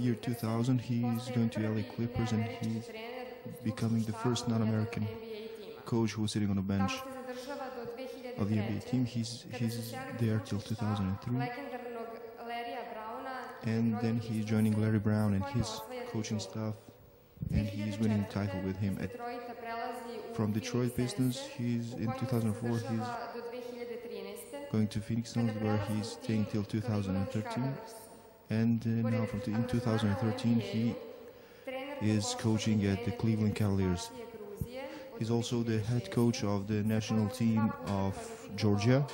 year 2000, he's going to LA Clippers and he's becoming the first non-American coach who was sitting on a bench of the NBA team. He's there till 2003. And then he's joining Larry Brown and his coaching staff, and he's winning the title with him. From Detroit Pistons, he's in 2004, he's going to Phoenix Suns, where he's staying till 2013. And now in 2013, he is coaching at the Cleveland Cavaliers. He's also the head coach of the national team of Georgia,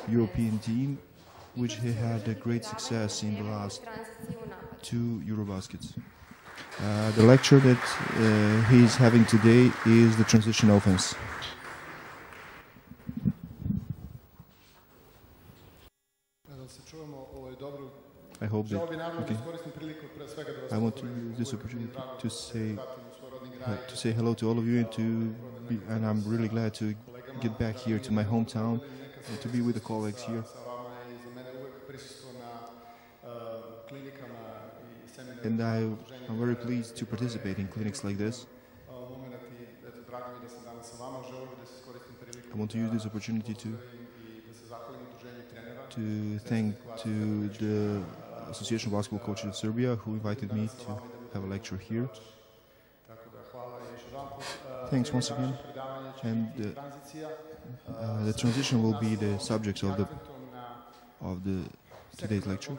European team, which he had a great success in the last 2 Eurobaskets. The lecture that he's having today is the transition offense. I hope that I want to use this opportunity to say hello to all of you, and I'm really glad to get back here to my hometown and to be with the colleagues here. And I'm very pleased to participate in clinics like this. I want to use this opportunity to thank to the Association of Basketball Coaches of Serbia, who invited me to have a lecture here. Thanks once again. And the transition will be the subject of the today's lecture.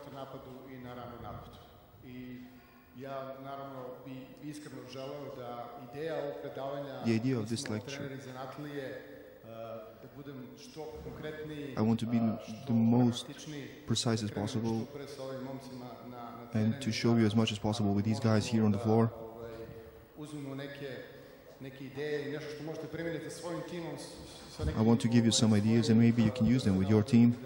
The idea of this lecture, I want to be the most precise as possible and to show you as much as possible with these guys here on the floor. I want to give you some ideas and maybe you can use them with your team.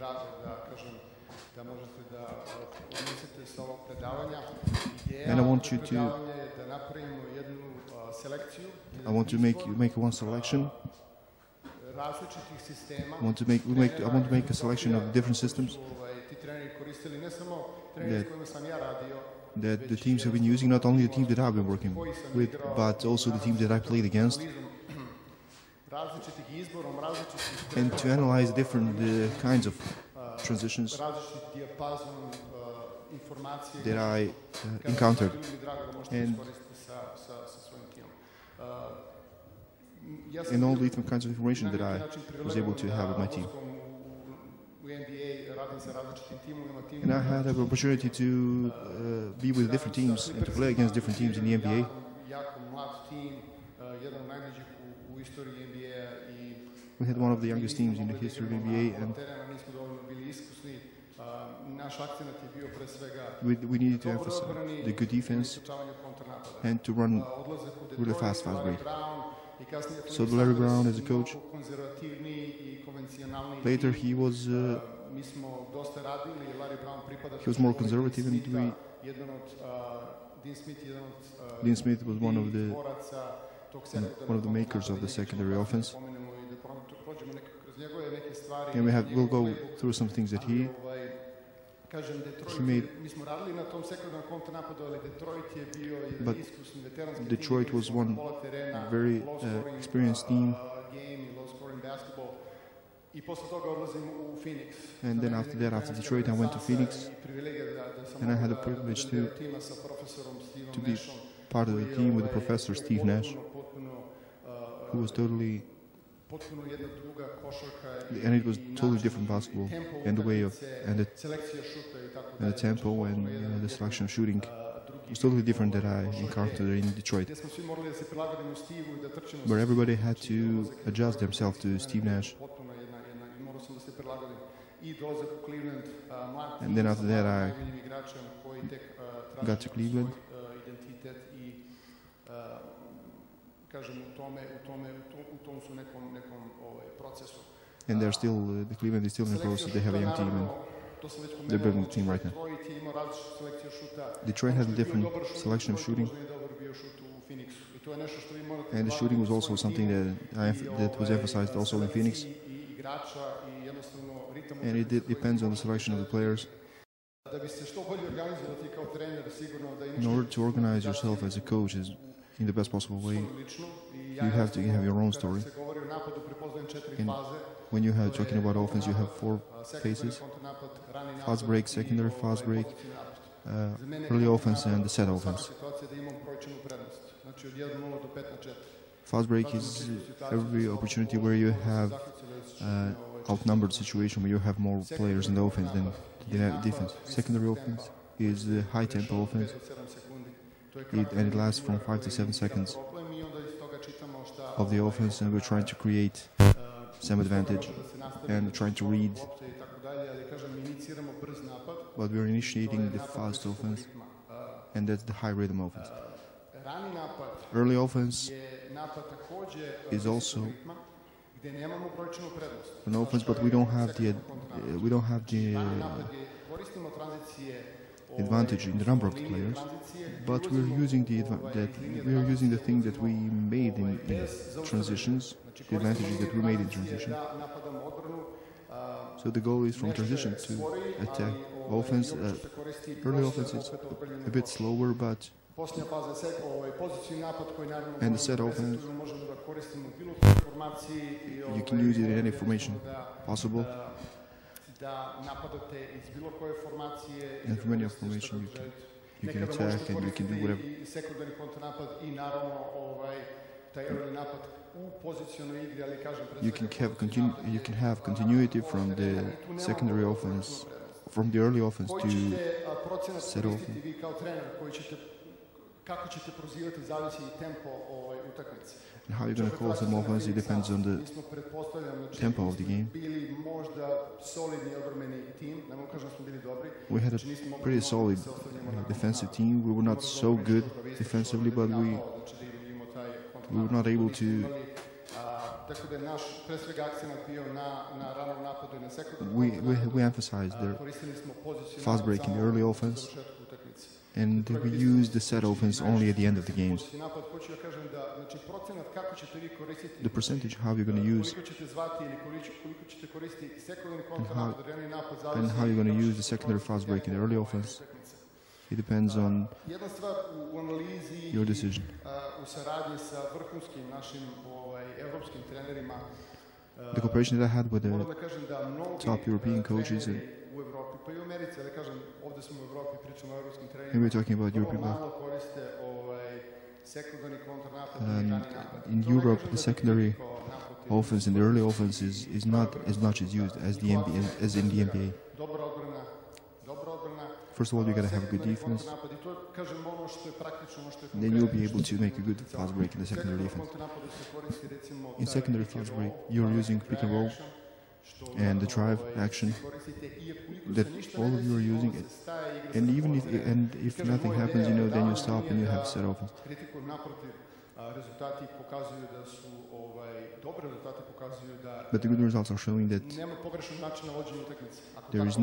And I want you to make one selection. I want to make a selection of different systems that the teams have been using, not only the teams that I've been working with, but also the teams that I played against, and to analyze different kinds of transitions that I encountered, and all the different kinds of information that I was able to have with my team. And I had an opportunity to be with different teams and to play against different teams in the NBA. We had one of the youngest teams in the history of the NBA, and we needed to emphasize the good defense and to run really fast break. So Larry Brown as a coach, later he was more conservative, and Dean Smith was one of the makers of the secondary offense. And we'll go through some things that he made. But Detroit was one very experienced team. And then after that, after Detroit, I went to Phoenix, and I had the privilege to be part of the team with the professor Steve Nash, who was totally, and it was totally different basketball, and the way of, and the tempo and the selection of shooting was totally different that I encountered in Detroit, where everybody had to adjust themselves to Steve Nash. And then after that, I got to Cleveland. And they're still, the Cleveland is still in the process. They have a young team, and they're building the team right now. Detroit has a different selection of shooting, and the shooting was also something that was emphasized also in Phoenix. And it depends on the selection of the players. In order to organize yourself as a coach in the best possible way, you have to have your own story. And when you have talking about offense, you have 4 phases: fast break, secondary fast break, early offense, and the set offense. Fast break is every opportunity where you have outnumbered situation where you have more players in the offense than the defense. Secondary offense is the high tempo offense, and it lasts from 5 to 7 seconds of the offense, and we're trying to create some advantage and trying to read, but we're initiating the fast offense, and that's the high rhythm offense. Early offense is also an offense, but we don't have the advantage in the number of the players, but we're using the thing that we made in transitions, the advantages that we made in transition. So the goal is from transition to attack. Offense, early offense is a bit slower, but and the set offense, you can use it in any formation possible. And from any formation you can attack and you can do whatever. You can have continuity from the secondary offense, from the early offense to set offense. And how you're going to call some offense, it depends on the tempo of the game. We had a pretty solid defensive team. We were not so good defensively, but we were not able to. We emphasized the fast break in the early offense, and we use the set offense only at the end of the games. The percentage how you're going to use and how you're going to use the secondary fast break in the early offense, it depends on your decision. The cooperation that I had with the top European coaches, and we're talking about European. In Europe, the secondary offense and the early offense is not as much as used as in the NBA. First of all, you gotta have a good defense. Then you'll be able to make a good fast break in the secondary defense. In secondary fast break, you're using pick and roll and the drive action that all of you are using it. And even if nothing happens, then you stop and you have set offense. But the good results are showing that there's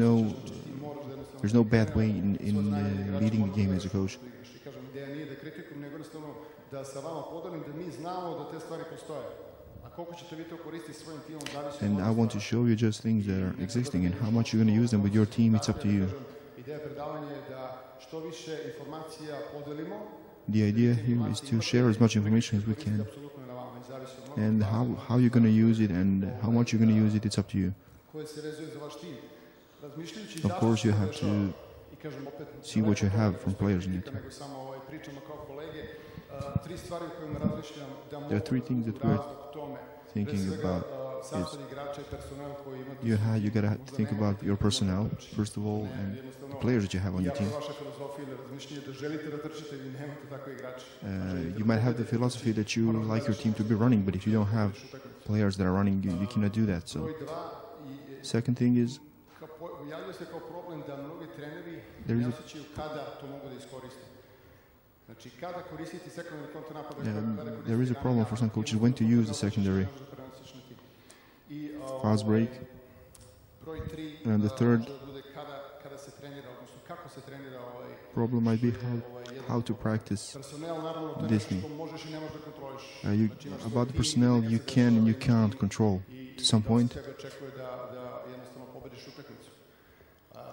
no bad way in leading the game as a coach. And I want to show you just things that are existing, and how much you're going to use them with your team, it's up to you. The idea here is to share as much information as we can, and how you're going to use it and how much you're going to use it, it's up to you. Of course, you have to see what you have from players in your team. There are 3 things that we're thinking about. You gotta think about your personnel, first of all, and the players that you have on your team. You might have the philosophy that you like your team to be running, but if you don't have players that are running, you cannot do that. So, second thing is, there is a problem for some coaches when to use the secondary fast break. And the third problem might be how to practice this thing. About the personnel, you can and you can't control to some point.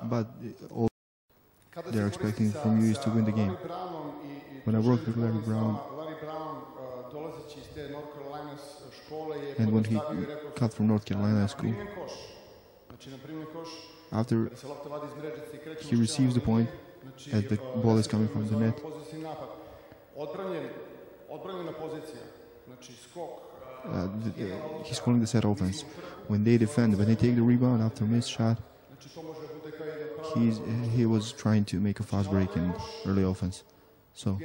But they're expecting from you is to win the game. When I worked with Larry Brown, and when he cut from North Carolina school, after he receives the point as the ball is coming from the net, he's calling the set offense. When they defend, when they take the rebound after a missed shot, he was trying to make a fast break in early offense. So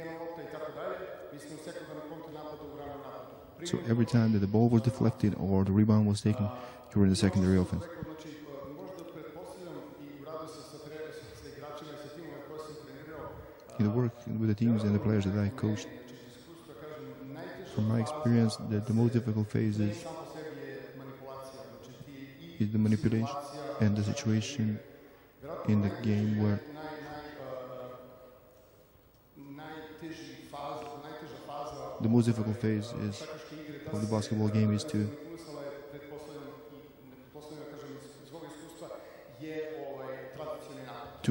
every time that the ball was deflected or the rebound was taken, you were in the secondary offense. In the work with the teams and the players that I coached, from my experience, the most difficult phase is the manipulation and the situation in the game where the most difficult phase of the basketball game is to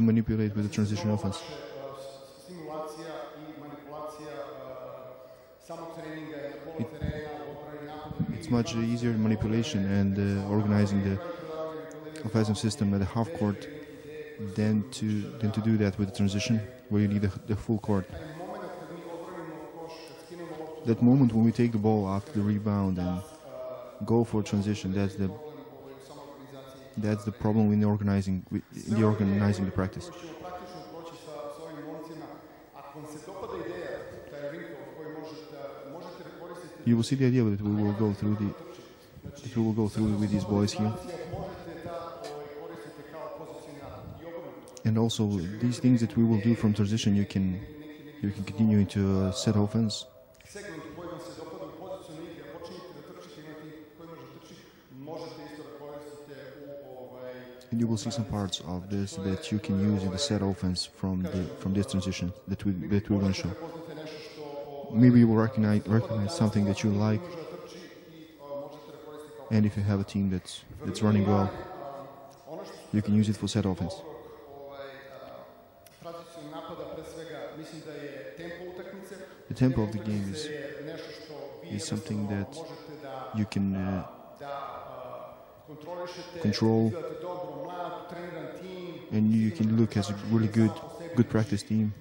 manipulate with the transition offense. It's much easier manipulation and organizing the offensive system at the half court than to do that with the transition, where you need the full court. That moment when we take the ball after the rebound and go for transition, that's the problem in organizing the practice. You will see the idea that we will go through with these boys here. And also these things that we will do from transition, you can continue into a set offense. And you will see some parts of this that you can use in the set offense from this transition that we're going to show. Maybe you will recognize something that you like, and if you have a team that's running well, you can use it for set offense. The tempo of the game is something that you can control, and you can look as a really good practice team.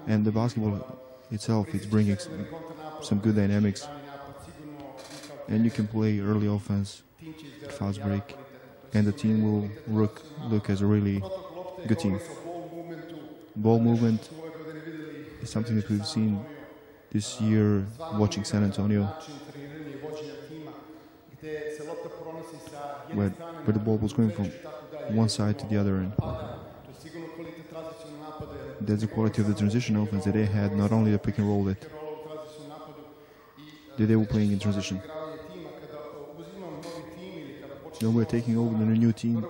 And the basketball itself is bringing some good dynamics, and you can play early offense, fast break, and the team will look as a really good team. Ball movement is something that we've seen this year watching San Antonio, where the ball was going from one side to the other, and that's the quality of the transition offense that they had, not only the pick and roll that they were playing in transition. When we're taking over the new team,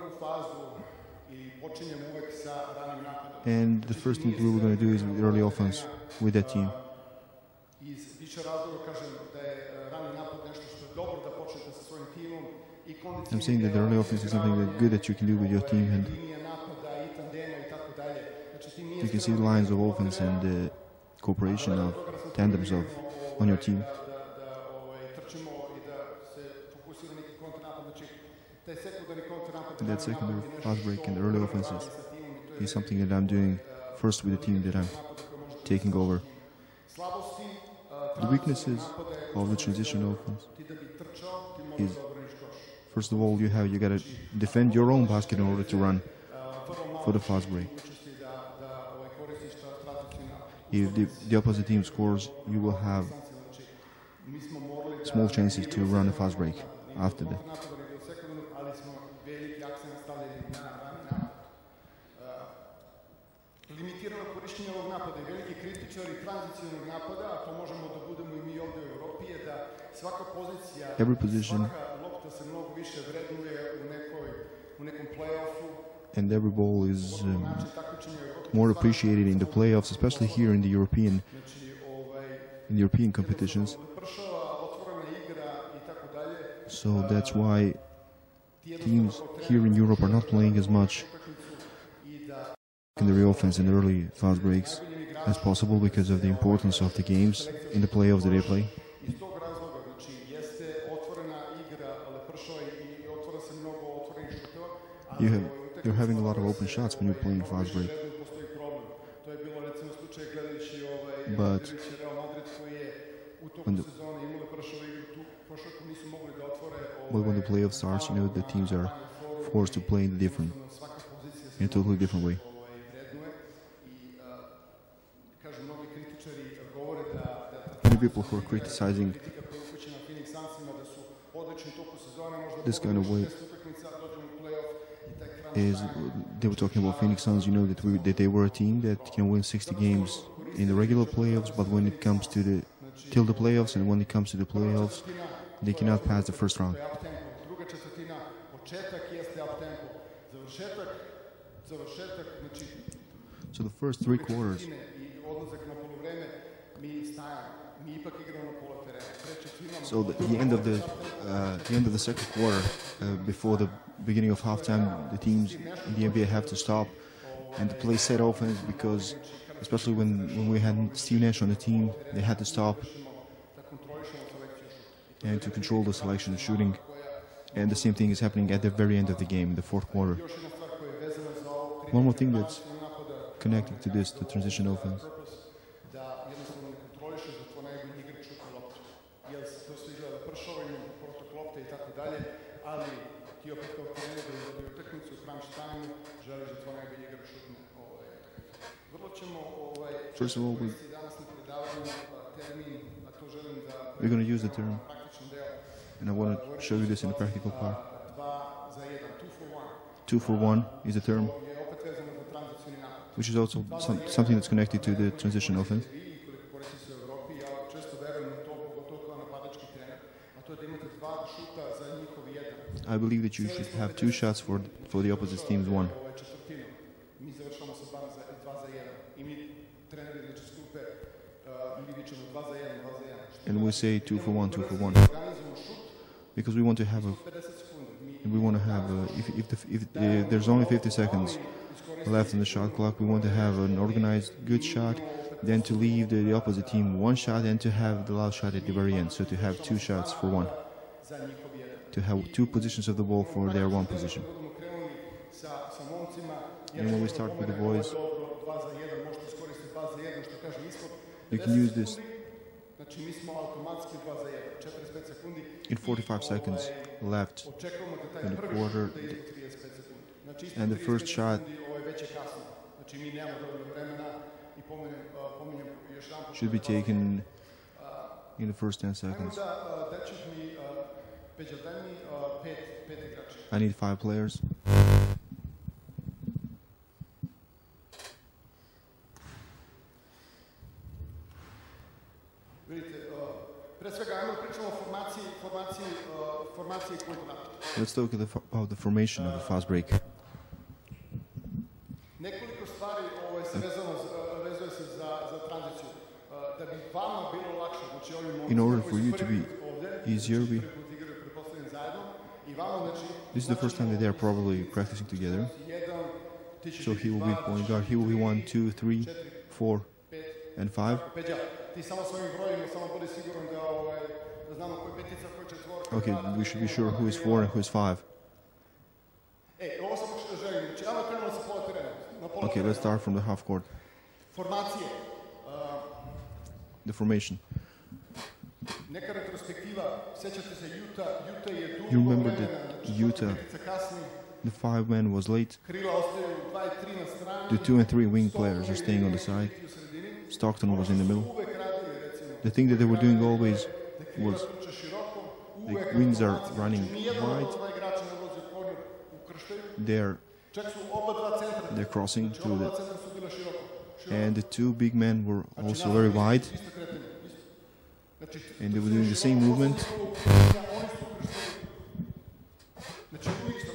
and the first thing we were going to do is early offense with that team. I'm saying that the early offense is something good that you can do with your team, and you can see the lines of offense and the cooperation of tandems on your team. That secondary fast break and the early offenses is something that I'm doing first with the team that I'm taking over. The weaknesses of the transition offense is, first of all, you got to defend your own basket in order to run for the fast break. If the opposite team scores, you will have small chances to run a fast break after that. Every position and every ball is more appreciated in the playoffs, especially here in the European competitions. So that's why teams here in Europe are not playing as much secondary offense in early fast breaks as possible because of the importance of the games in the playoffs that they play. You're having a lot of open shots when you're playing fast break. But when the playoff starts, you know, the teams are forced to play in a totally different way. Many people who are criticizing this kind of way is they were talking about Phoenix Suns. You know that they were a team that can win 60 games in the regular playoffs, but when it comes to the playoffs and when it comes to the playoffs, they cannot pass the first round. So the first 3 quarters, so the end of the second quarter, before the beginning of halftime, the teams in the NBA have to stop and to play set offense, because especially when we had Steve Nash on the team, they had to stop and to control the selection of shooting. And the same thing is happening at the very end of the game, in the fourth quarter. One more thing that's connected to this, the transition offense. First of all, we're going to use the term, and I want to show you this in the practical part. 2 for 1 is the term, which is also something that's connected to the transition offense. I believe that you should have 2 shots for the opposite team's 1. And we say 2 for 1, 2 for 1, because we want to have if there's only 50 seconds left in the shot clock, we want to have an organized good shot, then to leave the opposite team 1 shot, and to have the last shot at the very end. So to have 2 shots for 1, to have 2 positions of the ball for their 1 position. And when we start with the boys, you can use this in 45 seconds left in the quarter, and the first shot should be taken in the first 10 seconds. I need 5 players. Let's talk about the formation of a fast break. In order for you to be easier, this is the first time that they are probably practicing together. So he will be point guard. He will be 1, 2, 3, 4, and 5. Okay, we should be sure who is 4 and who is 5. Okay, let's start from the half court. The formation. You remember that Utah, the 5 man was late. The 2 and 3 wing players are staying on the side. Stockton was in the middle. The thing that they were doing always was the wings are running wide. They're crossing through the, and the 2 big men were also very wide, and they were doing the same movement,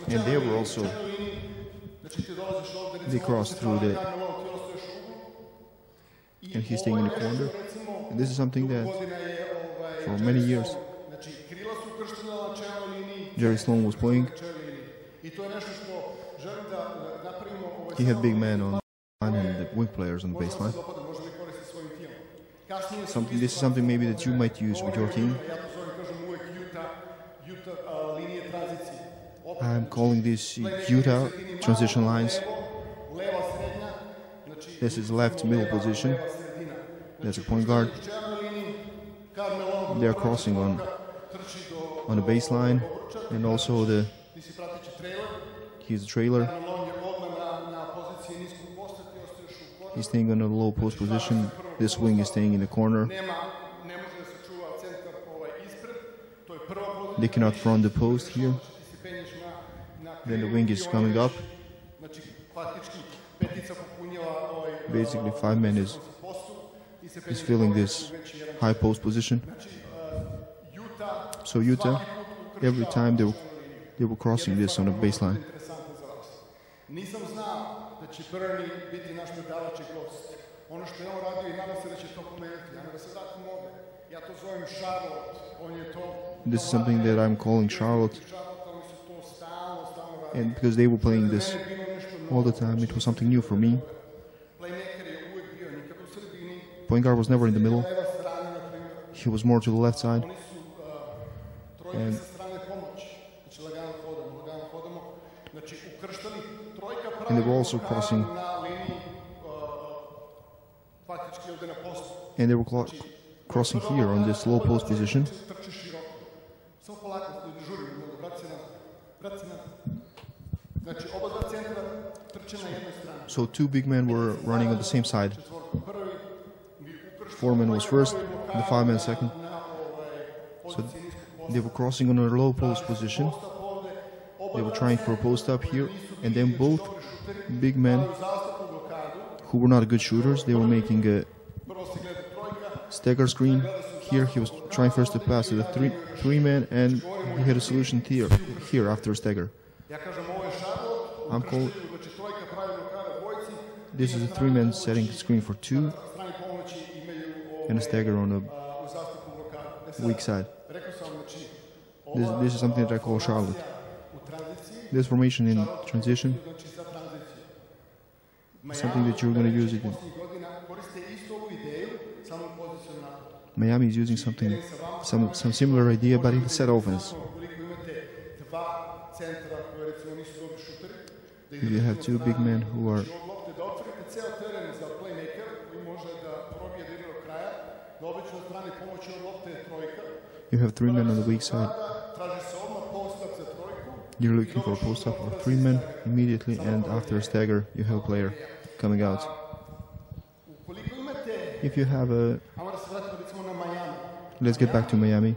and they were also, they crossed through the, and he's staying in the corner. And this is something that for many years Jerry Sloan was playing. He had big men on wing players on the baseline. This is something maybe that you might use with your team. I'm calling this Utah transition lines. This is left middle position. That's a point guard. They're crossing on the baseline, and also he's a trailer. He's staying on a low post position. This wing is staying in the corner. They cannot front the post here. Then the wing is coming up. Basically, 5-man is filling this high post position. So Utah, every time they were crossing this on the baseline. This is something that I'm calling Charlotte, and because they were playing this all the time, it was something new for me. Point guard was never in the middle. He was more to the left side. And they were also crossing. And they were crossing here on this low post position. So two big men were running on the same side. 4-man was first, and the 5-man second. So they were crossing on a low post position. They were trying for a post up here, and then both big men, who were not good shooters, they were making a stagger screen. Here he was trying first to pass to the three-man, and he had a solution here after a stagger. I'm called. This is a 3-man setting screen for 2 and a stagger on the weak side. This is something that I call Charlotte. This formation in transition, something that you're going to use it in. Miami is using some similar idea, but in set offense. You have two big men who are you have 3 men on the weak side. You're looking for a post up for 3 men immediately, and after a stagger you have a player coming out. If you have a... Let's get back to Miami.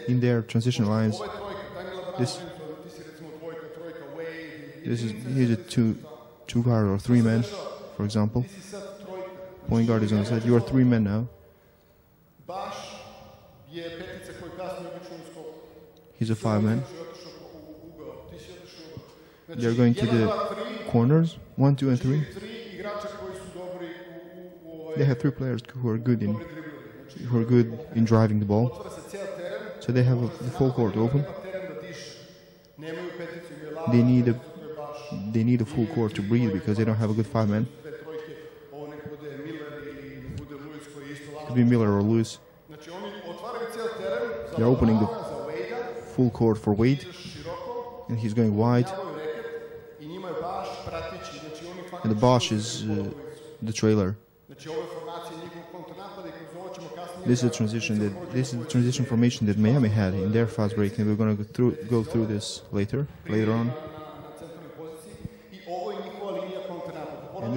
In their transition lines, here's a two guard or 3 men, for example. Point guard is on the side. You are 3 men now. He's a 5-man. They're going to the corners, 1, 2, and 3. They have 3 players who are good in driving the ball. So they have the full court open. They need a full court to breathe because they don't have a good 5-man. Could be Miller or Lewis. They're opening the full court for Wade, and he's going wide. And the Bosch is the trailer. This is the transition formation that Miami had in their fast break, and we're going to go through this later on. And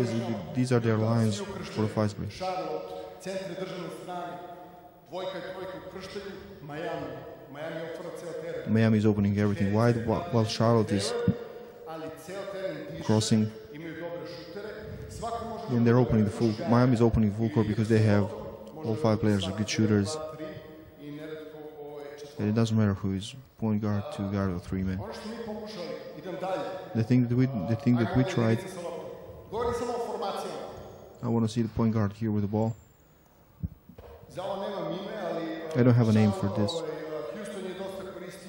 these are their lines for the fast break. Miami is opening everything wide, while Charlotte is crossing. And they're opening the full. Miami is opening the full court because they have all 5 players are good shooters. And it doesn't matter who is point guard, 2 guard, or 3 men. The thing that we tried. I want to see the point guard here with the ball. I don't have a name for this,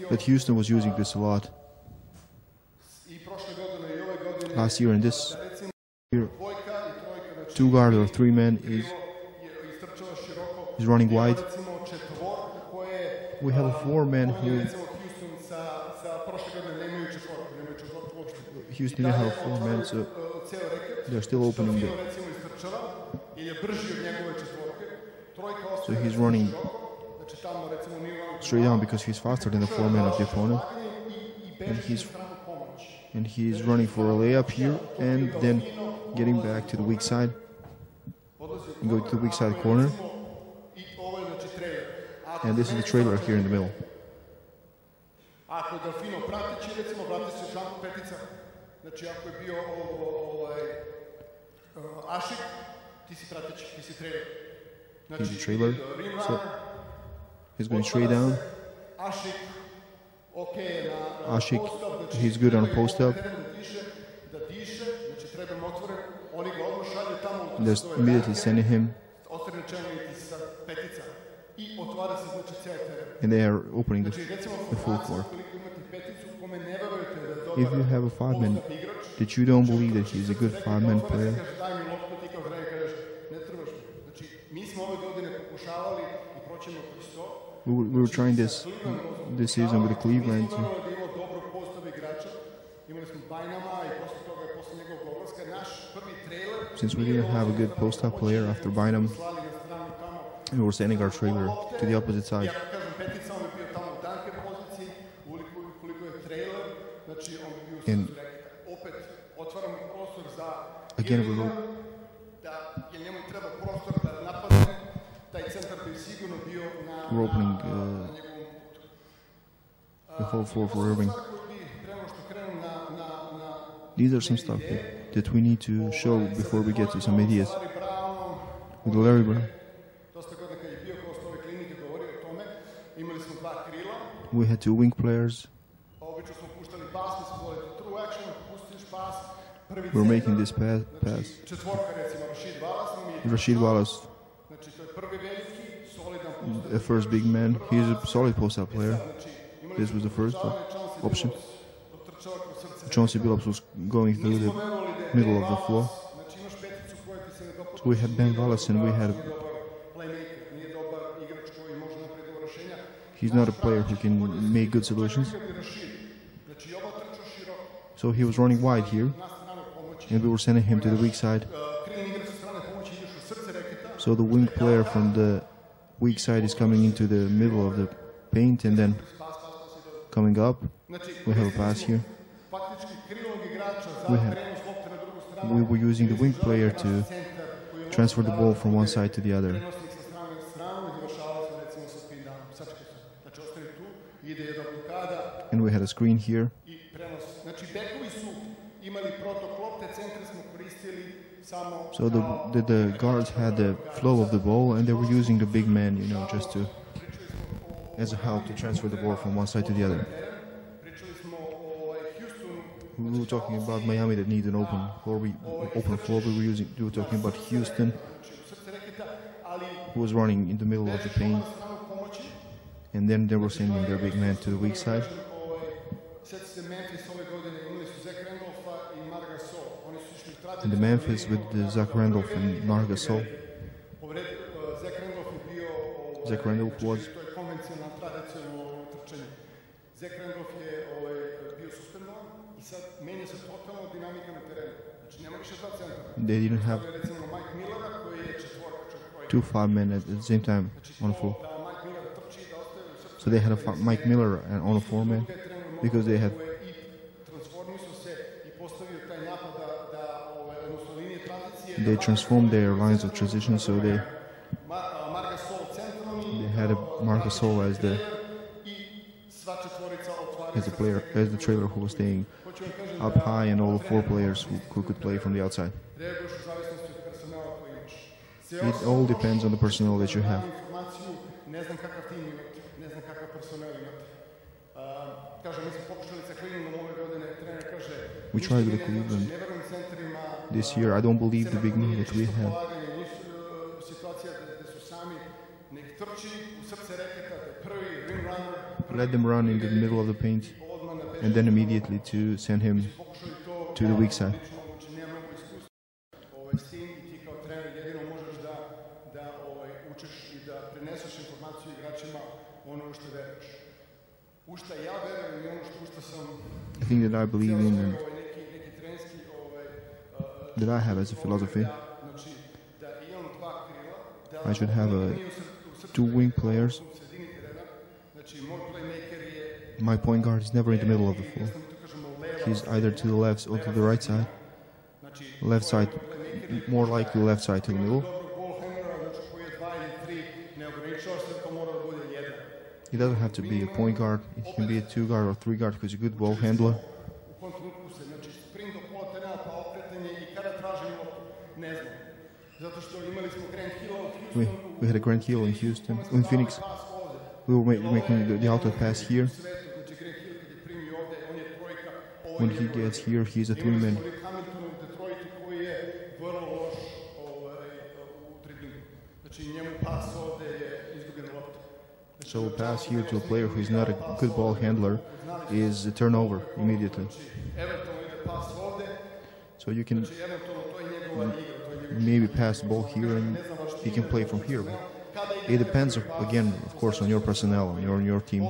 but Houston was using this a lot last year and this year. two guard or three men is running wide. We have a four man who Houston didn't have four men, so they're still opening the. So he's running straight down because he's faster than the four man of the opponent, and he's running for a layup here and then getting back to the weak side and go to the weak side corner. And this is the trailer here in the middle. He's the trailer, so he's going straight down. Ashik, he's good on a post up. Just immediately sending him. And they are opening the full court. If you have a five-man that you don't believe that he's a good five-man player, we were trying this season with the Cleveland. Since we didn't have a good post-up player after Bynum, we were sending our trailer to the opposite side. And again, we're opening the whole floor for Irving. These are some stuff that we need to show before we get to some ideas with Larry Brown. We had two wing players. We're making this pass. Rashid Wallace, the first big man. He's a solid post-up player. This was the first option. Chauncey Billups was going through the middle of the floor. So we had Ben Wallace and we had. He's not a player who can make good solutions. So he was running wide here, and we were sending him to the weak side. So the wing player from the weak side is coming into the middle of the paint and then coming up. We have a pass here. We were using the wing player to transfer the ball from one side to the other. And we had a screen here. So the guards had the flow of the ball, and they were using the big man, just to as a help to transfer the ball from one side to the other. We were talking about Miami that needs an open floor. We were talking about Houston, who was running in the middle of the paint, and then they were sending their big man to the weak side. And the Memphis with the Zach Randolph and Marc Gasol. Zach Randolph was. They didn't have two five-men at the same time on the floor. So they had a Mike Miller on a four-man because they had. They transformed their lines of transition, so they had a Marc Gasol as the player, as the trailer who was staying up high, and all the four players who could play from the outside. It all depends on the personnel that you have. We tried with the Cleveland this year. I don't believe the big man that we have. Let them run in the middle of the paint, and then immediately to send him to the weak side. informaciju igračima ono u što veruješ. U šta ja verujem i ono u što sam The thing that I believe in and neki trenerski that I have as a philosophy, znači da imam dva krila, I should have two wing players. znači moj playmaker je My point guard is never in the middle of the floor. He's either to the left or to the right side. Left side, more likely left side to the middle. He doesn't have to be a point guard. He can be a 2 guard or 3 guard because he's a good ball handler. We had a Grand Hill in Houston, in Phoenix. We were making the outlet pass here. When he gets here, he's a 3-man. So a pass here to a player who is not a good ball handler is a turnover immediately. So you can maybe pass the ball here and he can play from here. But it depends, again, of course, on your personnel, on your team.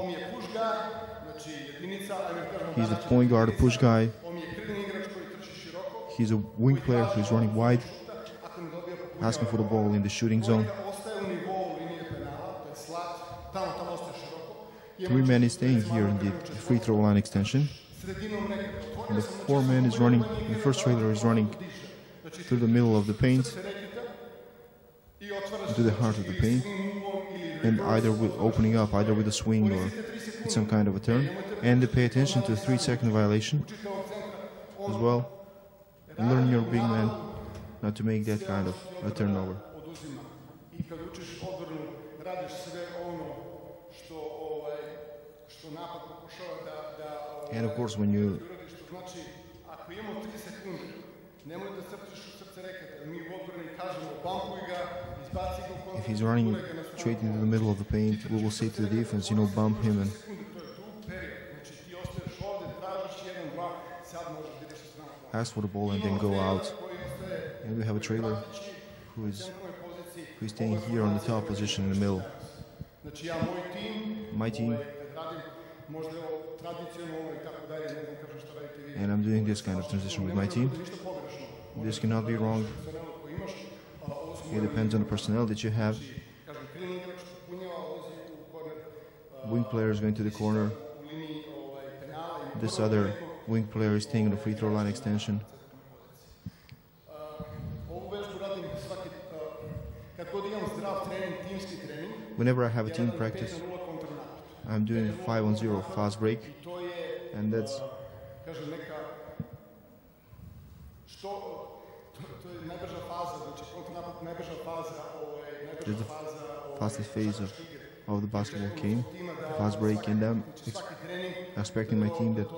He's a point guard, a push guy. He's a wing player who's running wide, asking for the ball in the shooting zone. 3-man is staying here in the free throw line extension. And the 4-man is running, the first trailer is running through the middle of the paint, into the heart of the paint, and either with opening up, either with a swing or with some kind of a turn. And pay attention to the 3-second violation as well. Learn your big man not to make that kind of a turnover. And of course, when you if he's running straight into the middle of the paint, we will say to the defense, bump him and ask for the ball and then go out. And we have a trailer who is staying here on the top position in the middle. My team, and I'm doing this kind of transition with my team. This cannot be wrong. It depends on the personnel that you have. Wing player is going to the corner. This other wing player is staying on the free throw line extension. Whenever I have a team practice, I'm doing 5-on-0 fast break, and that's the fastest phase of the basketball game, fast break, and I'm expecting my team that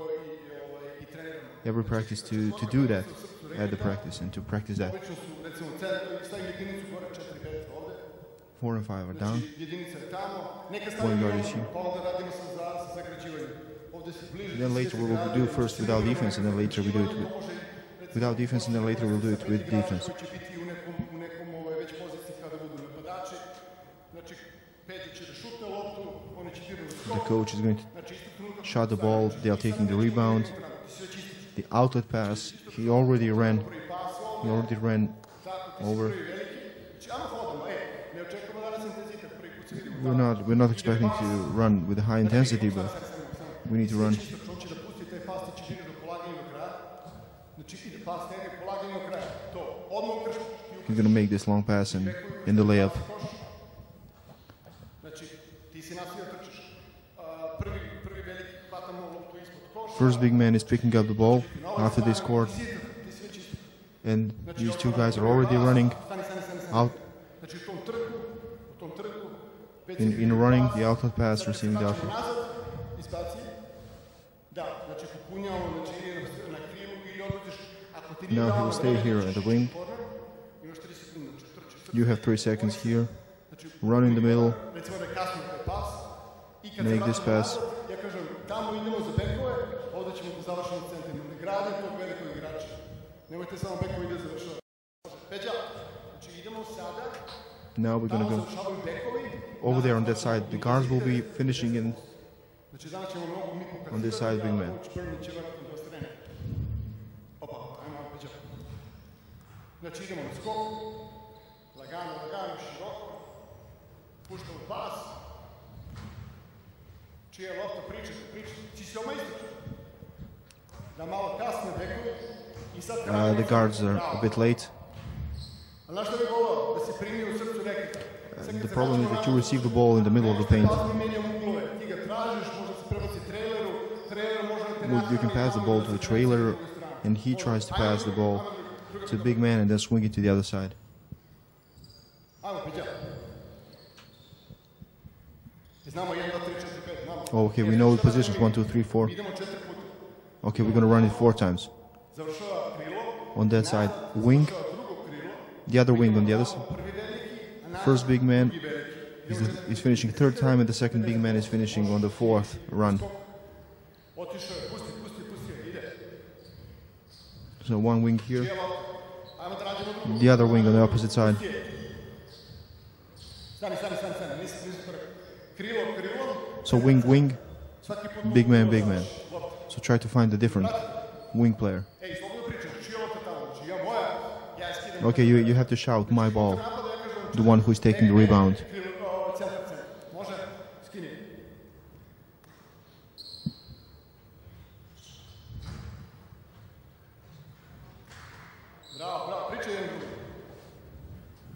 every practice to do that at the practice and to practice that. 4 and 5 are down. Point guard is here. Then later we will do first without defense, and then later we do it without defense, and then later we'll do it with defense. The coach is going to shot the ball. They are taking the rebound. The outlet pass. He already ran over. We're not expecting to run with a high intensity, but we need to run. He's going to make this long pass and in the layup. First big man is picking up the ball after they scored, and these two guys are already running out. In running the outlet pass, receiving the outlet. Now he will stay here at the wing. You have 3 seconds here. Run in the middle. Make this pass. Now we're gonna go over there on that side. The guards will be finishing in on this side, big man. Znači idemo na skok, lagano, široko, puštamo pas, čije lopta pričate, ti si oma ističe, da malo kasne bekovi i sad The guards are a bit late. Ali znaš što bi volao, da si primio u srcu reketa? The problem is that you receive the ball in the middle of the paint. Ti ga tražiš, možda se prebaci traileru može da te You can pass the ball to the trailer, and he tries to pass the ball to the big man and then swing it to the other side. Oh, okay, we know the positions 1, 2, 3, 4. Okay, we're gonna run it 4 times. On that side, wing, the other wing on the other side. First big man is finishing 3rd time, and the second big man is finishing on the 4th run. So one wing here, the other wing on the opposite side. So wing, wing, big man, big man. So try to find a different wing player. Okay, you have to shout, my ball, the one who is taking the rebound.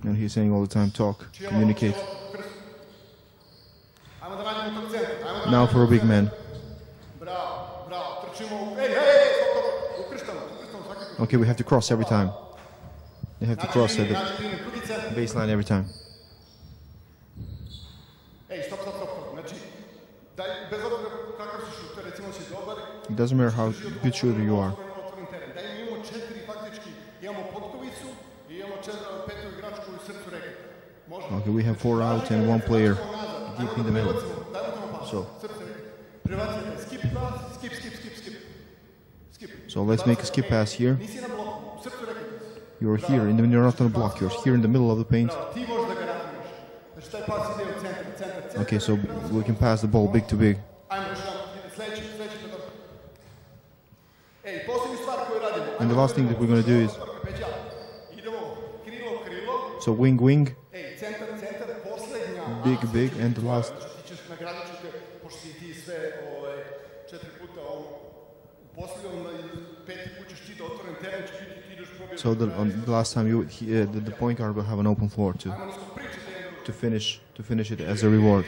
And he's saying all the time, talk, communicate. Now for a big man. Okay, we have to cross every time. They have to cross at the baseline every time. It doesn't matter how good shooter you are. Okay, we have 4 out and 1 player deep in the middle. So let's make a skip pass here. You're here, you're not on the block, you're here in the middle of the paint. Okay, so we can pass the ball big to big. And the last thing that we're going to do is, so wing, wing, big, big, and the last. So on the last time the point guard will have an open floor to finish it as a reward.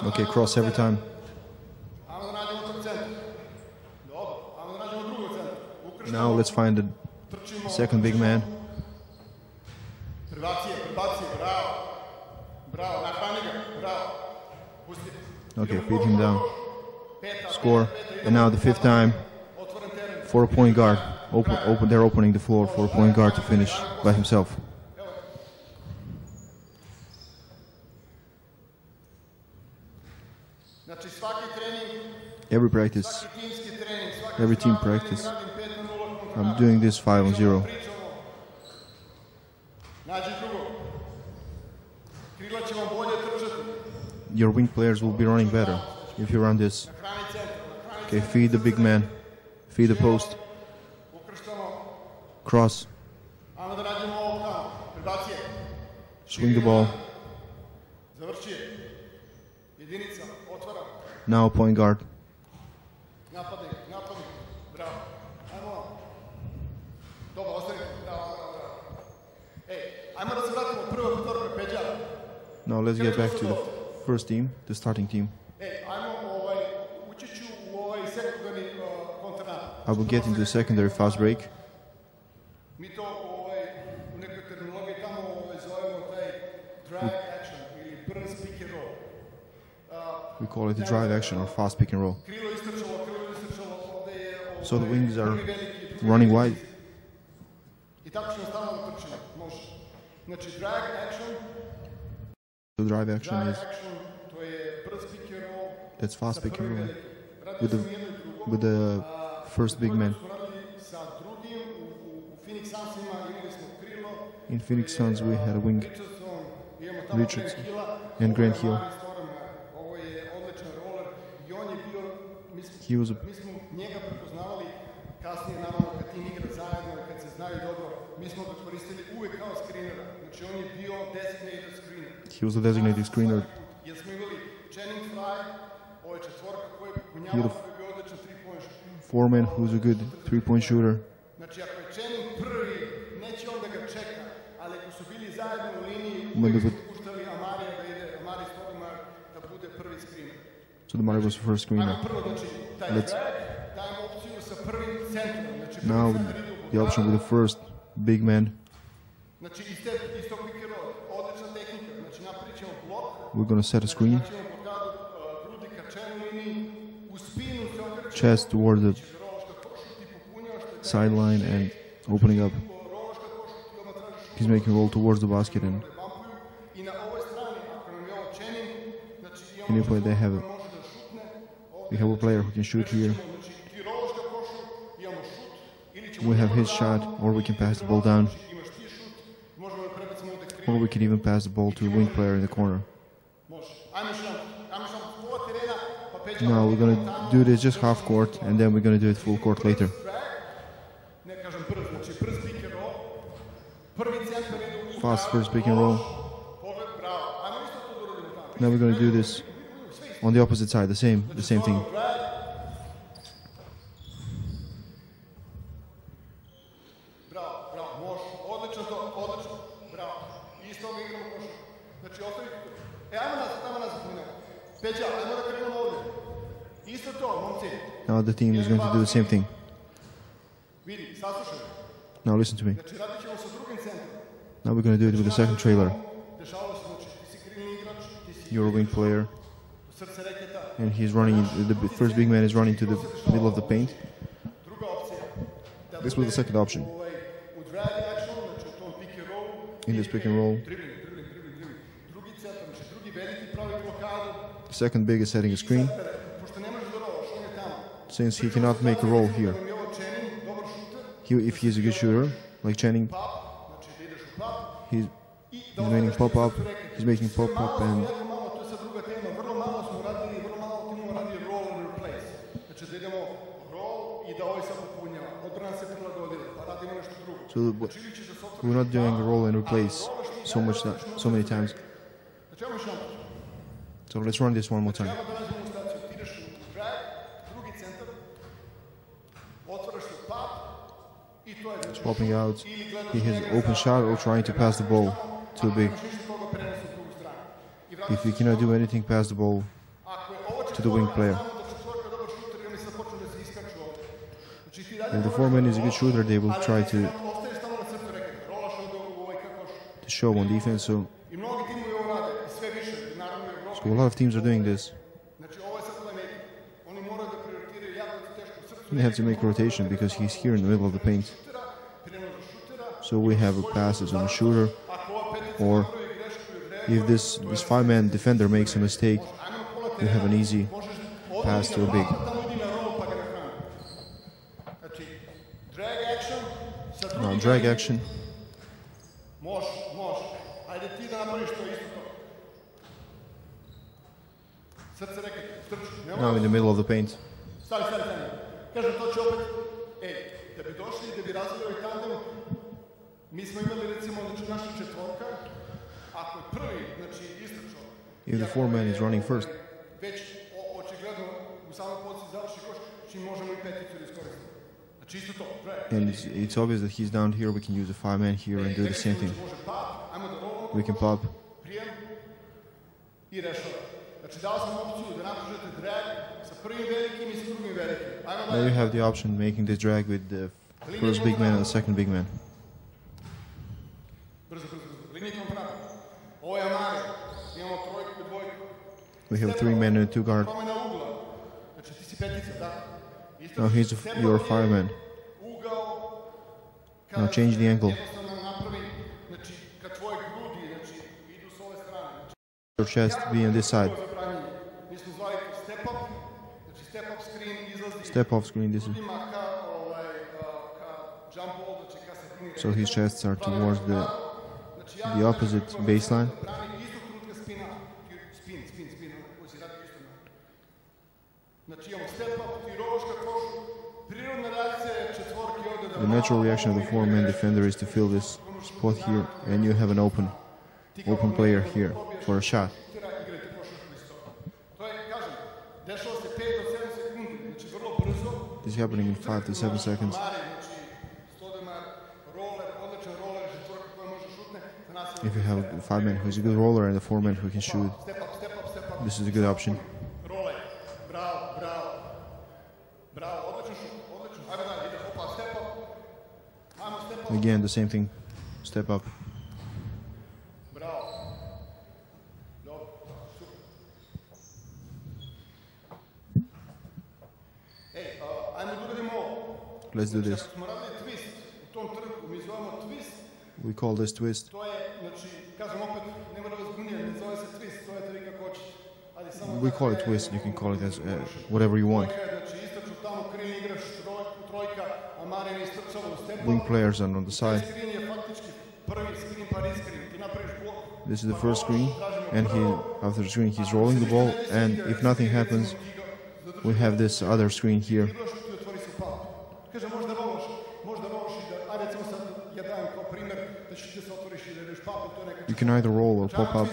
Okay, cross every time. Now let's find the second big man. Okay, feed him down. Score. And now the 5th time for a point guard. They're opening the floor for a point guard to finish by himself. Every practice, every team practice, I'm doing this 5-on-0. Your wing players will be running better if you run this. Okay, feed the big man, feed the post, cross, swing the ball. Now point guard. Now let's get back to the first team, the starting team. I will get into the secondary fast break. We call it the drive action or fast pick and roll. So the wings are running wide. The drive action is That's fast pick and roll with the first big man. In Phoenix Suns we had a wing, Richardson and Grant Hill. He was a designated screener. He had a foreman who's a good three-point shooter. So the Mario was the first screener. Now the option with the first big man. We're going to set a screen. Chest toward the sideline and opening up. He's making a roll towards the basket, and anyway, we have a player who can shoot here. We have his shot, or we can pass the ball down, or we can even pass the ball to a wing player in the corner. Now we're going to do this just half court, and then we're going to do it full court later. Fast first pick and roll. Now we're going to do this on the opposite side, the same thing. Now the team is going to do the same thing. Now listen to me. Now we're going to do it with the second trailer. You're a wing player, and he's running. The first big man is running to the middle of the paint. This was the second option. In this pick and roll, the second big is setting a screen. Since he cannot make a roll here, if he's a good shooter, like Channing, he's making pop-up, and so we're not doing a roll and replace so many times. So let's run this one more time. He's popping out. He has an open shot or trying to pass the ball to a big. If he cannot do anything, pass the ball to the wing player. If the foreman is a good shooter, they will try to show on defense. So a lot of teams are doing this. We have to make a rotation because he's here in the middle of the paint. So we have passes on a shooter, or if this five-man defender makes a mistake, we have an easy pass to a big. Now drag action. Now in the middle of the paint. If the foreman is running first, and it's obvious that he's down here, we can use a five-man here and do the same thing. We can pop. Now you have the option making this drag with the first big man and the second big man. We have 3 men and 2 guard. Now here's your fireman. Now change the angle. Your chest be on this side. Step off screen, this is. So his chests are towards the opposite baseline. The natural reaction of the four-man defender is to fill this spot here, and you have an open player here for a shot. This is happening in 5 to 7 seconds. If you have a 5-man who is a good roller and a 4-man who can shoot, this is a good option. Again, the same thing. Step up. Let's do this. We call this twist. We call it twist. You can call it as whatever you want. Wing players are on the side. This is the first screen, and after the screen he's rolling the ball, and if nothing happens, we have this other screen here. You can either roll or pop out.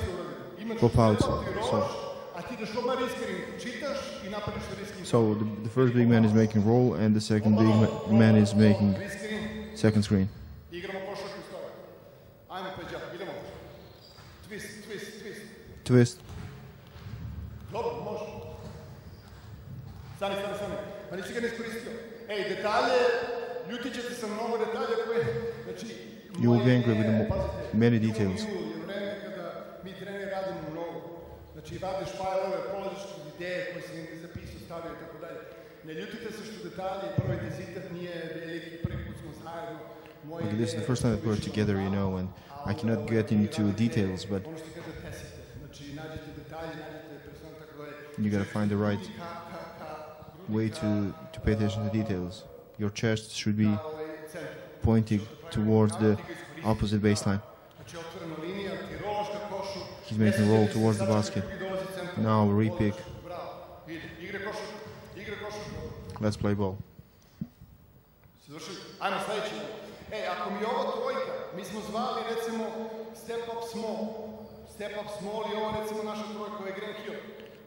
So the first big man is making roll, and the second big man is making second screen. Twist. You will be angry with many details. Okay, this is the first time that we're together, you know, and I cannot get into details, but you gotta find the right way to pay attention to details. Your chest should be pointing towards the opposite baseline. He's making roll towards the basket. Now repick. Let's play ball.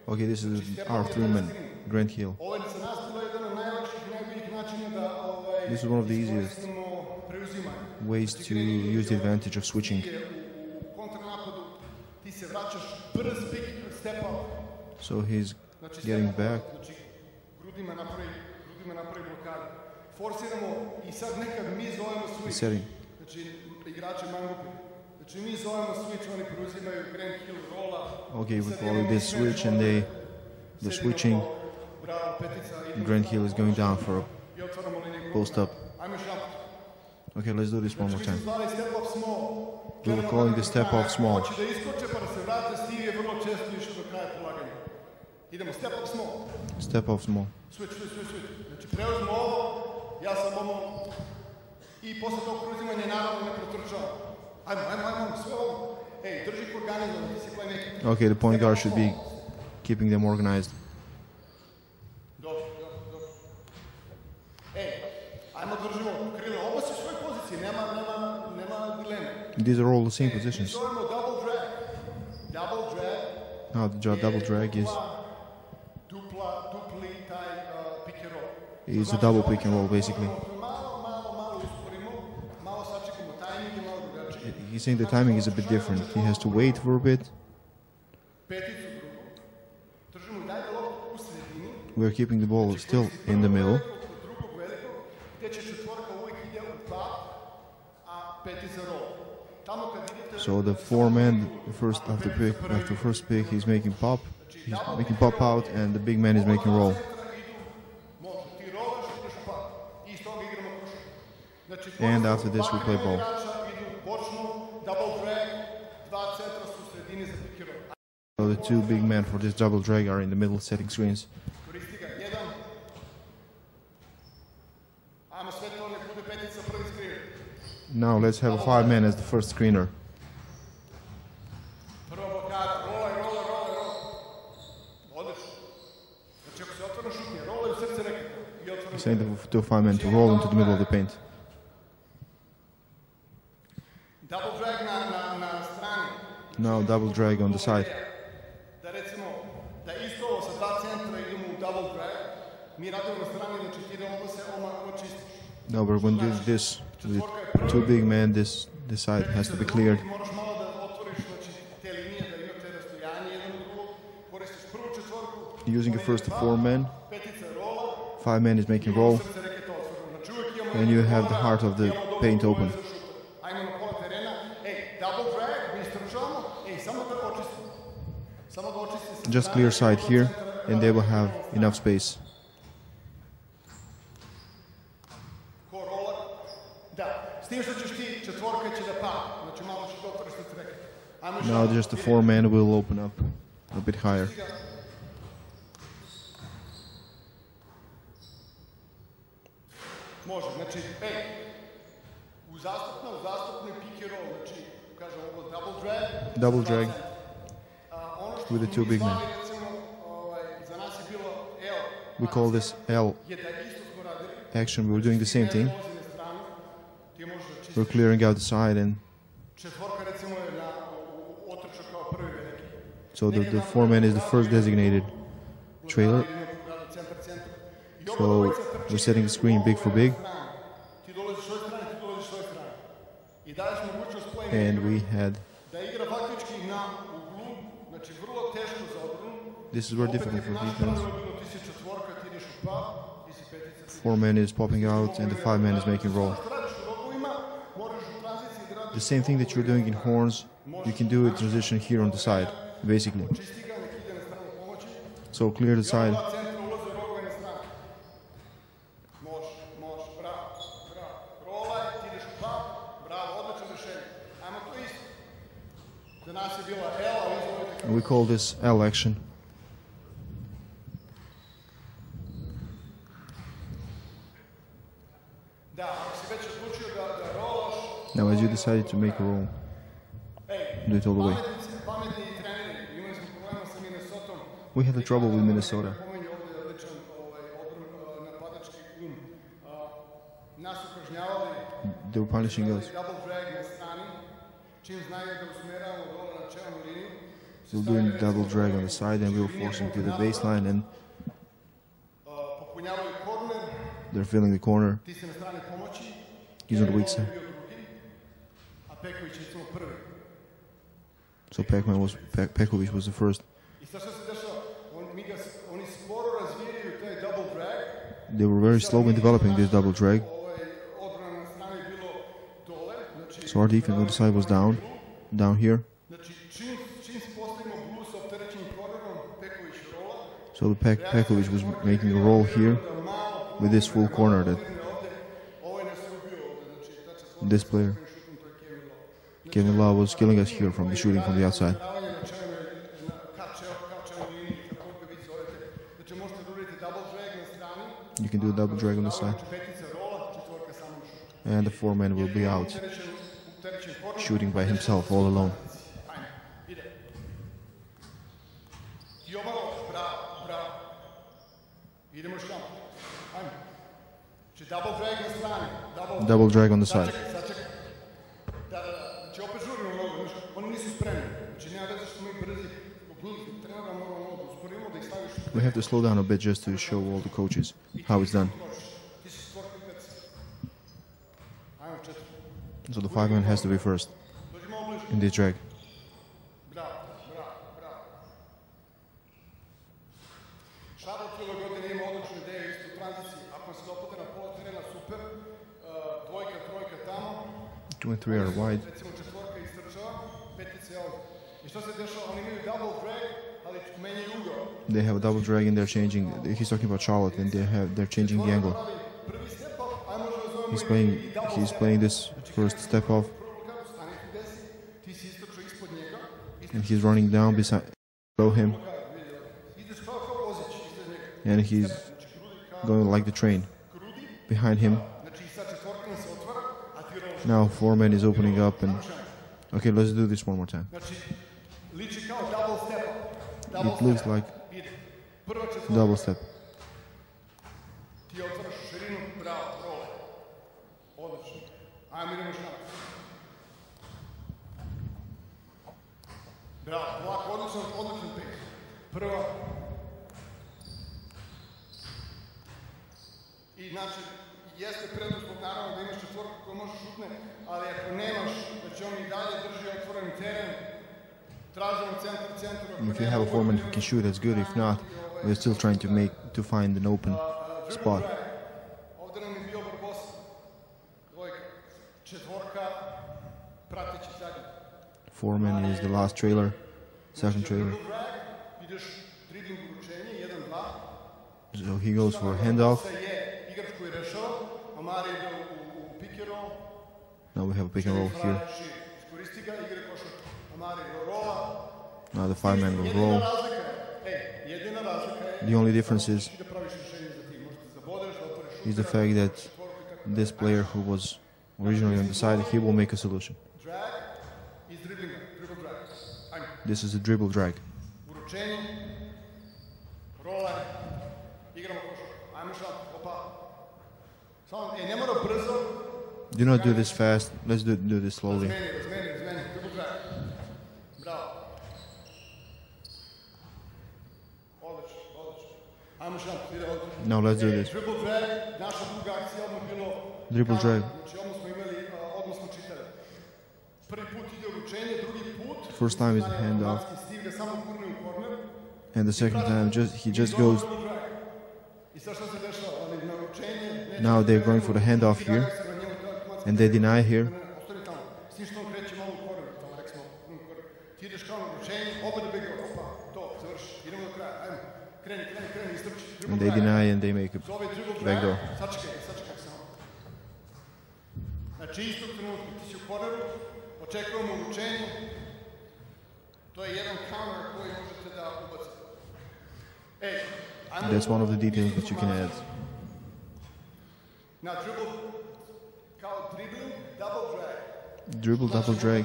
Okay, this is our 3-man Grand Hill. This is one of the easiest ways to use the advantage of switching. So he's getting back. He's setting. Okay, we call it this switch, and they're switching. Grand Hill is going down for a post up. Okay, let's do this one more time. We were calling this step off small. Step off small. Okay, the point guard should be keeping them organized. These are all the same positions. Now the double drag is a double pick and roll, basically. He's saying the timing is a bit different. He has to wait for a bit. We're keeping the ball still in the middle. So the 4-man, after first pick, he's making pop out, and the big man is making roll. And after this, we play ball. So the two big men for this double drag are in the middle setting screens. Now let's have a 5-man as the first screener. Saying to 5-man to roll into the middle of the paint. Now double drag on the side. Now we're going to do this with 2 big men. This side has to be cleared. Using it first to 4 men. 5 men is making roll. And you have the heart of the paint open. Just clear side here, and they will have enough space. Now just the 4-man will open up a bit higher. Double drag with the 2 big men. We call this L action. We're doing the same thing. We're clearing out the side, and so the 4-man is the first designated trailer. So we're setting the screen big for big. And we had... This is very difficult for defense. 4-man is popping out and the 5-man is making roll. The same thing that you're doing in horns, you can do a transition here on the side, basically. So clear the side. And we call this L action. Now as you decided to make a roll, do it all the way. We had a trouble with Minnesota. They were punishing us. We're doing double drag on the side, and we were forcing to the baseline, and they're filling the corner. He's on the weak side. So Pekovic was the first. They were very slow in developing this double drag. So our defense on the side was down here. So the Pekovic was making a roll here with this full corner that this player, Kevin Law, was killing us here from the shooting from the outside. You can do a double drag on the side. And the 4-man will be out, shooting by himself all alone. Double drag on the side. We have to slow down a bit just to show all the coaches how it's done. So the 5-man has to be first in this drag. Two and three are wide. They have a double drag and they're changing. He's talking about Charlotte, and they're changing the angle. He's playing this first step off, and he's running down below him, and he's going like the train behind him. Now Foreman is opening up and... Okay, let's do this one more time. It looks like double step. I znači, jeste preduslov naravno da imaš četvorku koju možeš šutne, ali ako nemaš, da će on i dalje drži otvoren teren, tražimo centar. If you have a Foreman who can shoot, that's good. If not, we're still trying to find an open spot. Ovdje nam je bio Barbosa, dvojka, četvorka, prateći zadnji. Foreman is the last trailer, second trailer. Ideš dribling uručenje, 1-2. So he goes for a handoff. Now we have a pick and roll here. Now the 5-man will roll. The only difference is the fact that this player who was originally on the side, he will make a solution. This is a dribble drag. Do not do this fast. Let's do this slowly. Now let's do this. Dribble drag. First time is a handoff, and the second time he just goes. Now they're going for the handoff here, and they deny here. And they deny and they make a backdoor. That's one of the details that you can add. Dribble, double drag.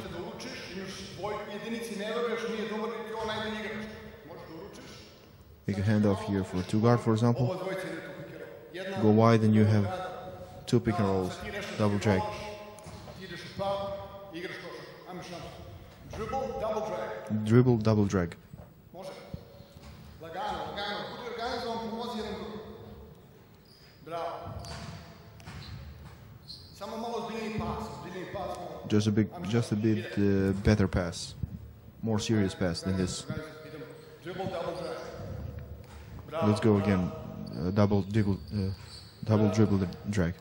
Take a handoff here for a 2-guard, for example. Go wide and you have 2 pick and rolls. Double drag. Dribble, double drag. Just a bit better pass, more serious pass than this. Let's go again. Double dribble drag.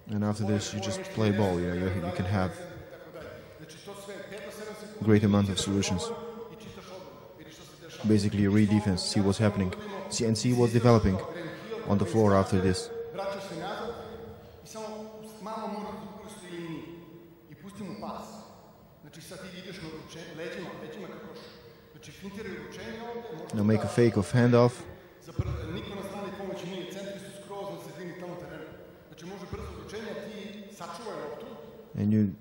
And after this, you just play ball. You can have a great amount of solutions. Basically, read defense, see what's happening, see what's developing on the floor after this. Now make a fake of handoff. And you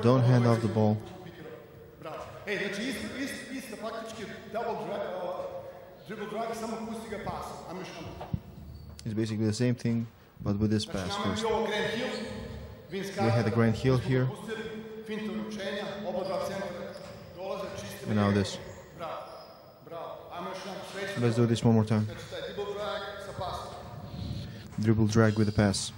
don't hand off the ball. It's basically the same thing, but with this pass first. We had a Grand Hill here. And now this. Let's do this one more time. Dribble drag with the pass.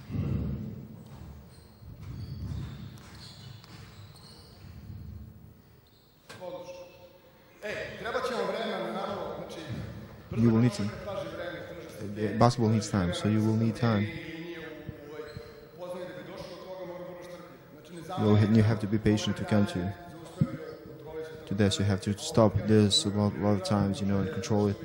You will need some. Basketball needs time, so you will need time. You have to be patient to come to this. You have to stop this a lot of times, and control it.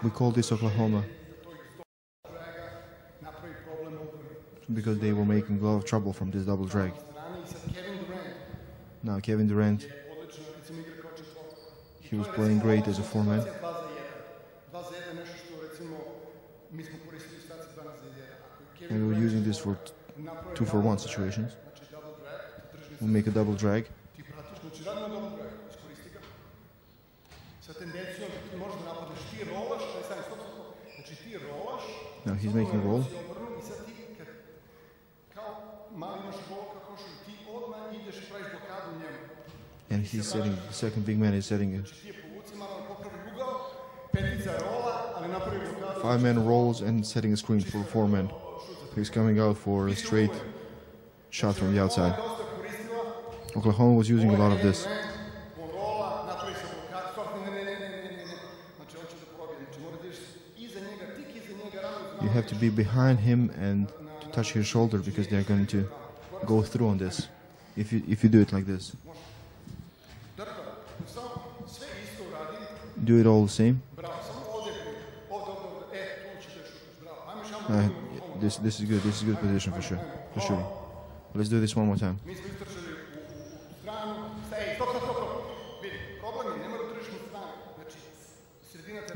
We call this Oklahoma because they were making a lot of trouble from this double drag. Now Kevin Durant He was playing great as a four-man. And we were using this for 2-for-1 situations. We make a double drag. Now he's making a roll. And he's setting, the second big man is setting a 5-man rolls and setting a screen for 4-man. He's coming out for a straight shot from the outside. Oklahoma was using a lot of this. You have to be behind him and to touch his shoulder because they're going to go through on this if you do it like this. Do it all the same. This is good. This is a good position for sure. Let's do this one more time.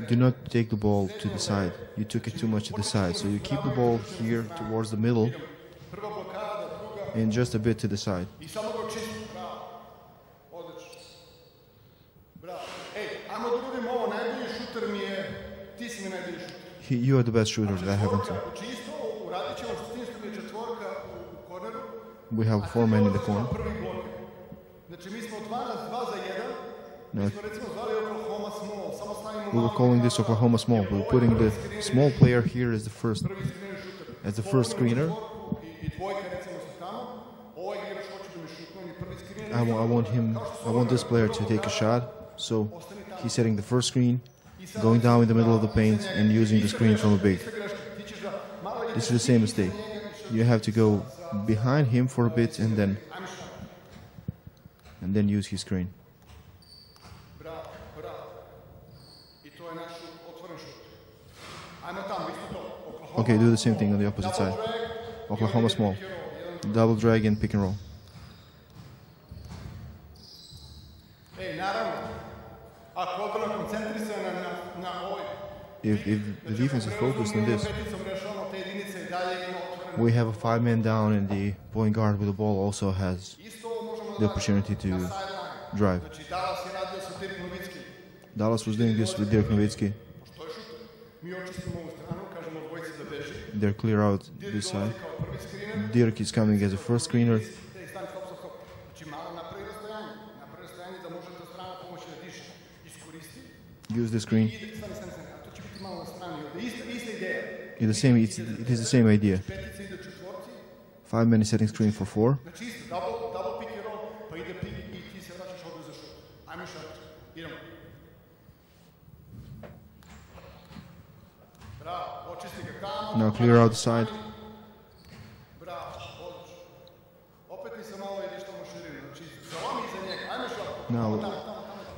Do not take the ball to the side. You took it too much to the side. So you keep the ball here towards the middle and just a bit to the side. You are the best shooter that I haven't seen. We have 4 men in the corner. No. We were calling this Oklahoma small. We were putting the small player here as the first screener. I want this player to take a shot. So he's setting the first screen, going down in the middle of the paint and using the screen from a big. This is the same mistake. You have to go behind him for a bit and then use his screen. Okay, do the same thing on the opposite side. Oklahoma small. Double drag and pick and roll. If the defense is focused on this, we have a 5-man down and the point guard with the ball also has the opportunity to drive. Dallas was doing this with Dirk Nowitzki. They're clear out this side. Dirk is coming as a first screener. Use the screen. It is the same idea. 5-man is setting screen for 4. Now clear out the side. Now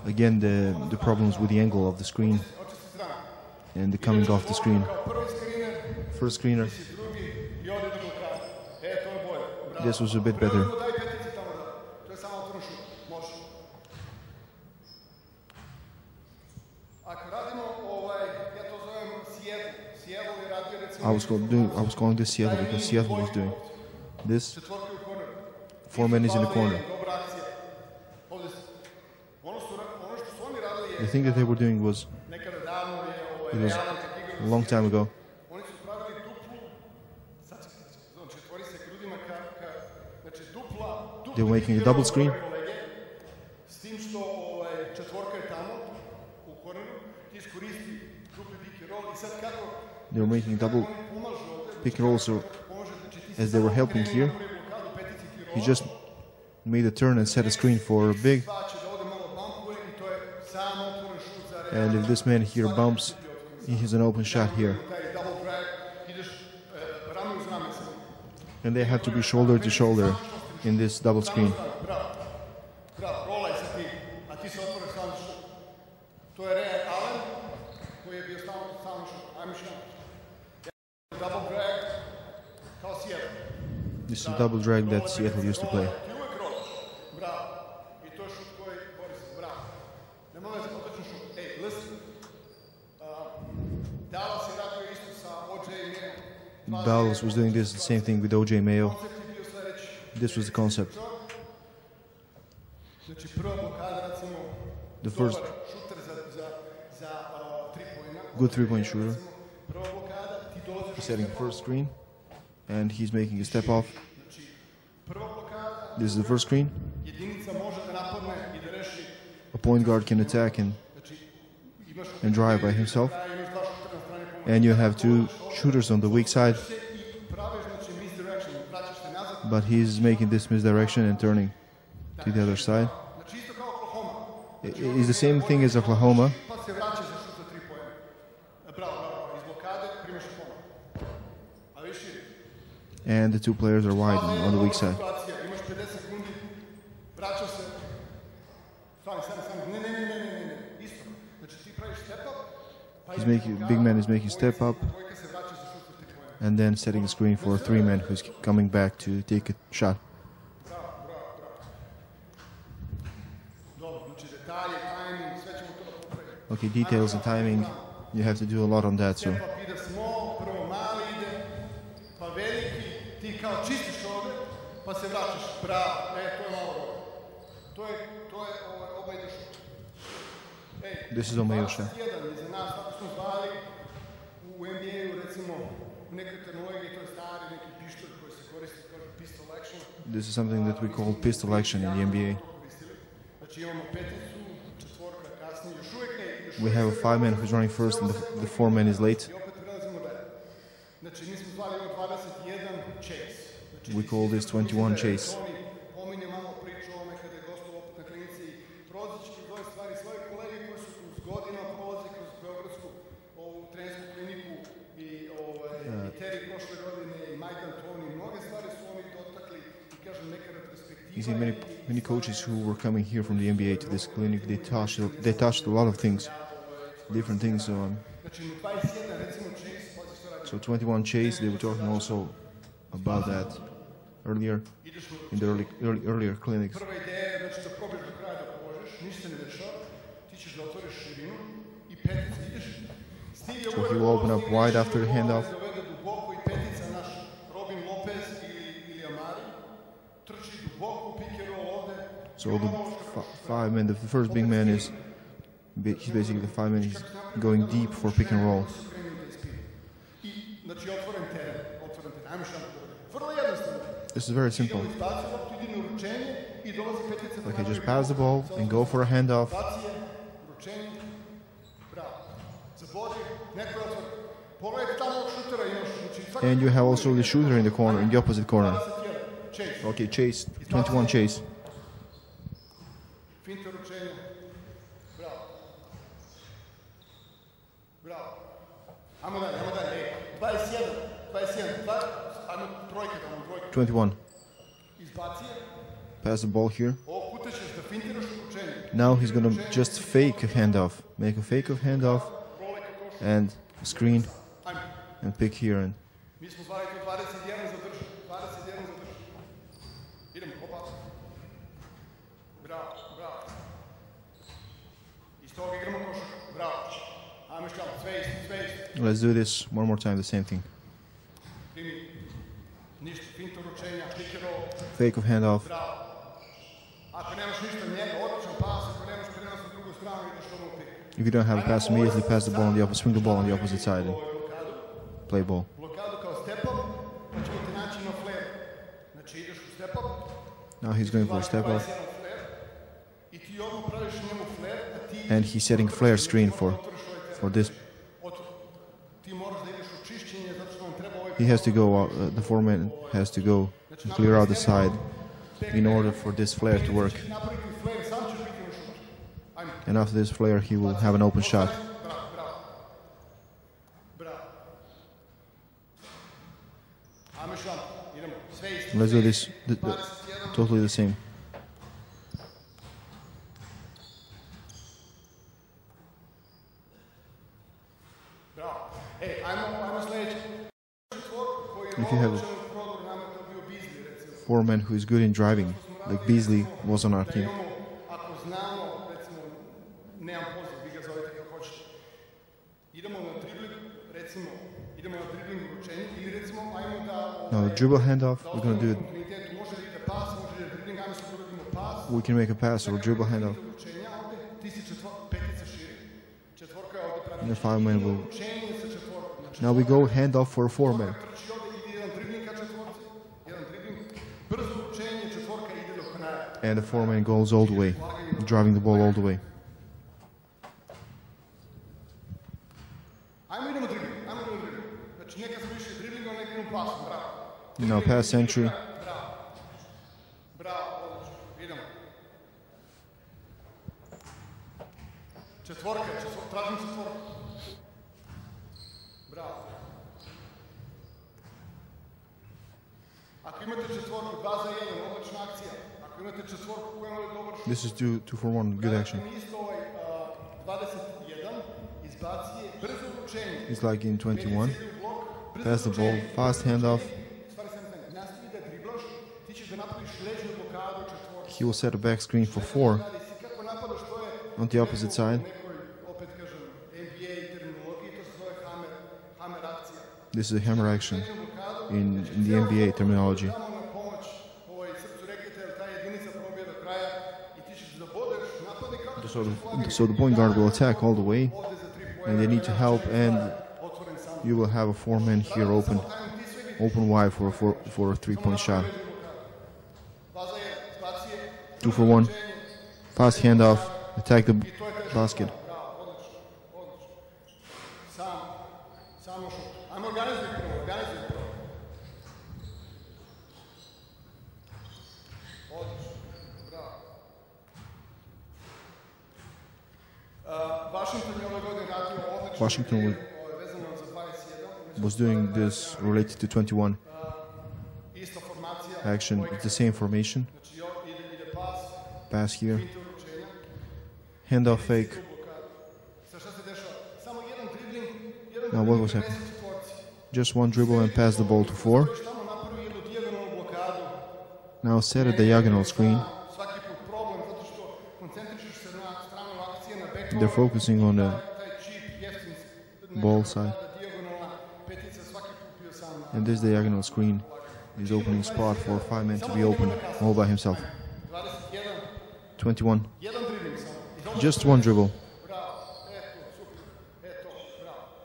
again the problems with the angle of the screen and the coming off the screen. First screener. This was a bit better. I was calling this Seattle because Seattle was doing this. 4-man is in the corner. The thing that they were doing was, it was a long time ago. They were making a double screen. They were making double pick and roll, so as they were helping here, he just made a turn and set a screen for a big. And if this man here bumps, he has an open shot here. And they have to be shoulder to shoulder in this double screen. This is a double drag that Seattle used to play. Battles was doing this, the same thing with OJ Mayo. This was the concept. The first good three-point shooter. He's setting the first screen, and he's making a step off. This is the first screen. A point guard can attack and drive by himself. And you have two shooters on the weak side. But he's making this misdirection and turning to the other side. It's the same thing as Oklahoma. And the two players are wide on the weak side. Big man is making step up and then setting a screen for a three-man who's coming back to take a shot. Okay, details and timing, you have to do a lot on that, so this is Omayo shot. This is something that we call pistol action in the NBA. We have a five-man who's running first and the four-man is late. We call this 21 chase. You see, many coaches who were coming here from the NBA to this clinic, they touched a lot of things, different things. So 21 chase, they were talking also about that earlier in the earlier clinics. So he will open up wide after the handoff. So the five-man, the first big man he's basically the five-man, he's going deep for pick and roll. This is very simple. Okay, just pass the ball and go for a handoff. And you have also the shooter in the corner, in the opposite corner. Okay, chase, 21 chase. Bravo. 21. Pass the ball here. Now he's gonna just fake a handoff. Make a fake of handoff and screen and pick here and let's do this one more time, the same thing. Fake of handoff. If you don't have a pass, immediately pass the ball on the opposite, swing the ball on the opposite side and play ball. Now he's going for a step up. And he's setting flare screen for this. He has to go, the foreman has to go and clear out the side in order for this flare to work. And after this flare, he will have an open shot. Let's do this totally the same. If you have a foreman who is good in driving, like Beasley was on our team, Now the dribble handoff, we're going to do it. We can make a pass or a dribble handoff. And the 5-man will. Now we go handoff for a 4-man. And the 4-man goes all the way, driving the ball all the way. Now pass entry. This is 2-for-1, good action. It's like in 21. Pass the ball, fast handoff. He will set a back screen for 4 on the opposite side. This is a hammer action in the NBA terminology. So the point guard will attack all the way, and they need to help, and you will have a 4-man here open wide for a 3-point shot. 2-for-1, fast handoff, attack the basket. Washington was doing this related to 21 action. It's the same formation. Pass here. Handoff fake. Now what was happening? Just one dribble and pass the ball to 4. Now set a diagonal screen. They're focusing on the ball side. And this diagonal screen is opening spot for a 5-man to be open all by himself. 21. Just one dribble.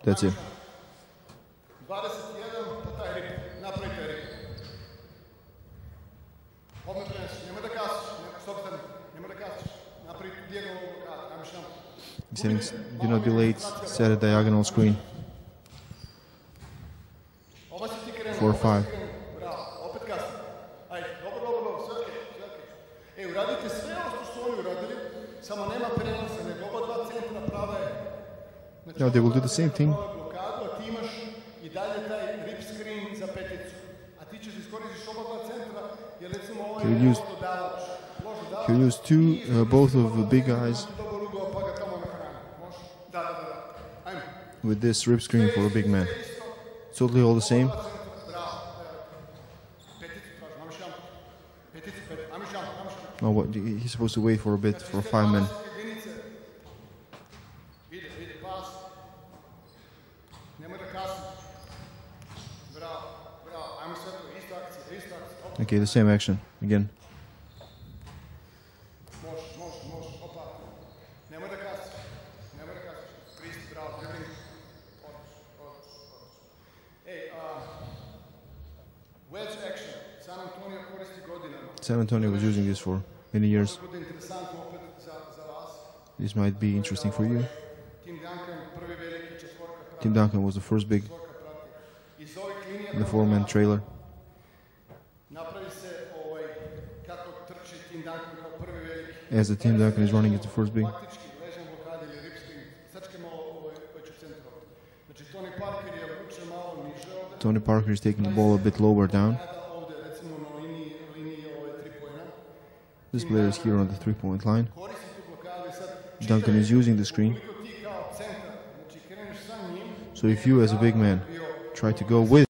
That's it. Settings, do not be late, set a diagonal screen. 4-5. Now they will do the same thing. He'll use both of the big guys with this rip screen for a big man. Totally all the same. No, what, he's supposed to wait for a bit for a 5-man. Okay, the same action again. San Antonio was using this for many years. This might be interesting for you. Tim Duncan was the first big in the 4-man trailer. As the Tim Duncan is running as the first big. Tony Parker is taking the ball a bit lower down. This player is here on the 3-point line. Duncan is using the screen. So if you as a big man try to go with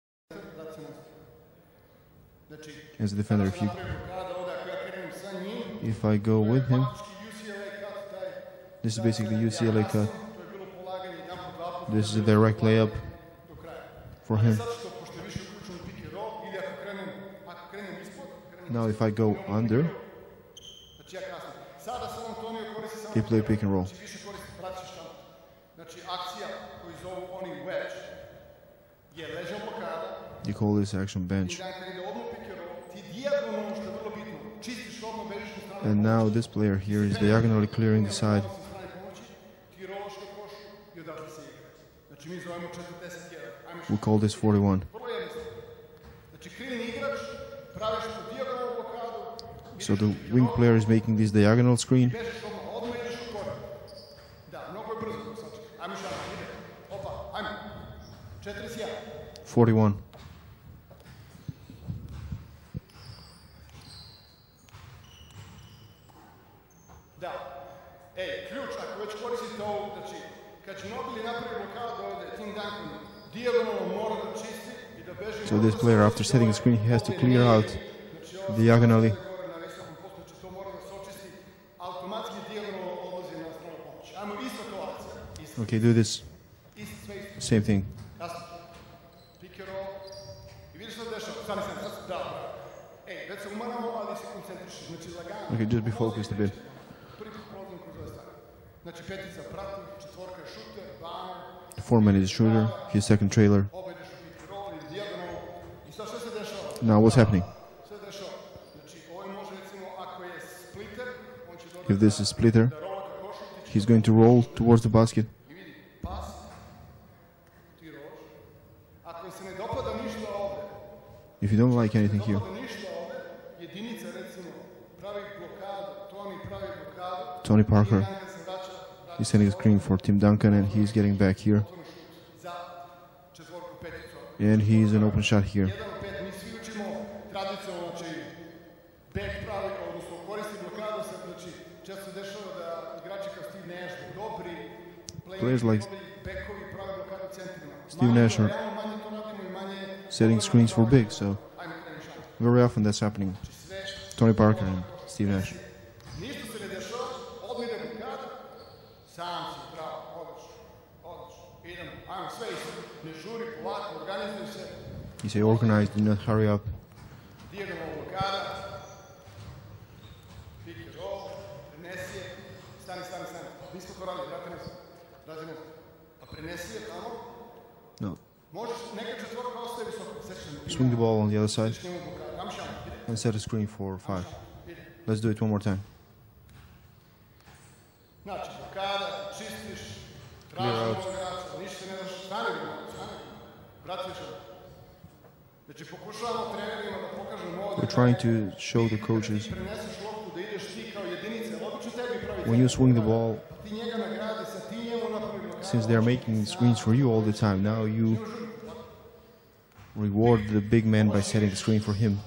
as a defender, if I go with him, this is basically UCLA cut. This is a direct layup for him. Now if I go under, they play pick and roll. You call this action bench. And now this player here is diagonally clearing the side. We call this 41. So the wing player is making this diagonal screen. 41. So this player, after setting the screen, he has to clear out diagonally. Okay, do this. Same thing. Okay, just be focused a bit. The foreman is a shooter, his second trailer. Now what's happening? If this is splitter, he's going to roll towards the basket. If you don't like anything here, Tony Parker is sending a screen for Tim Duncan, and he's getting back here. And he's an open shot here. Players like Steve Nash are setting screens for big, so very often that's happening. Tony Parker and Steve Nash. You say organize, do not hurry up. No. Swing the ball on the other side and set a screen for 5. Let's do it one more time. Clear out. We're trying to show the coaches when you swing the ball, since they're making screens for you all the time, now you reward the big man by setting the screen for him.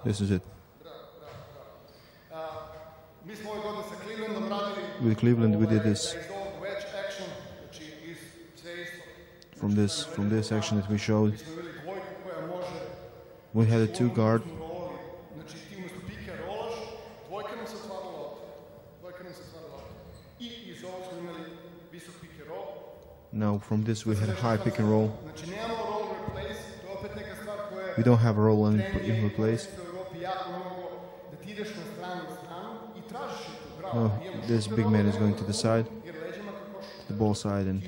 This is it. With Cleveland we did this. From this action that we showed, we had a 2 guard. Now from this we had a high pick and roll. We don't have a roll in replace. Oh, this big man is going to the side, the ball side, and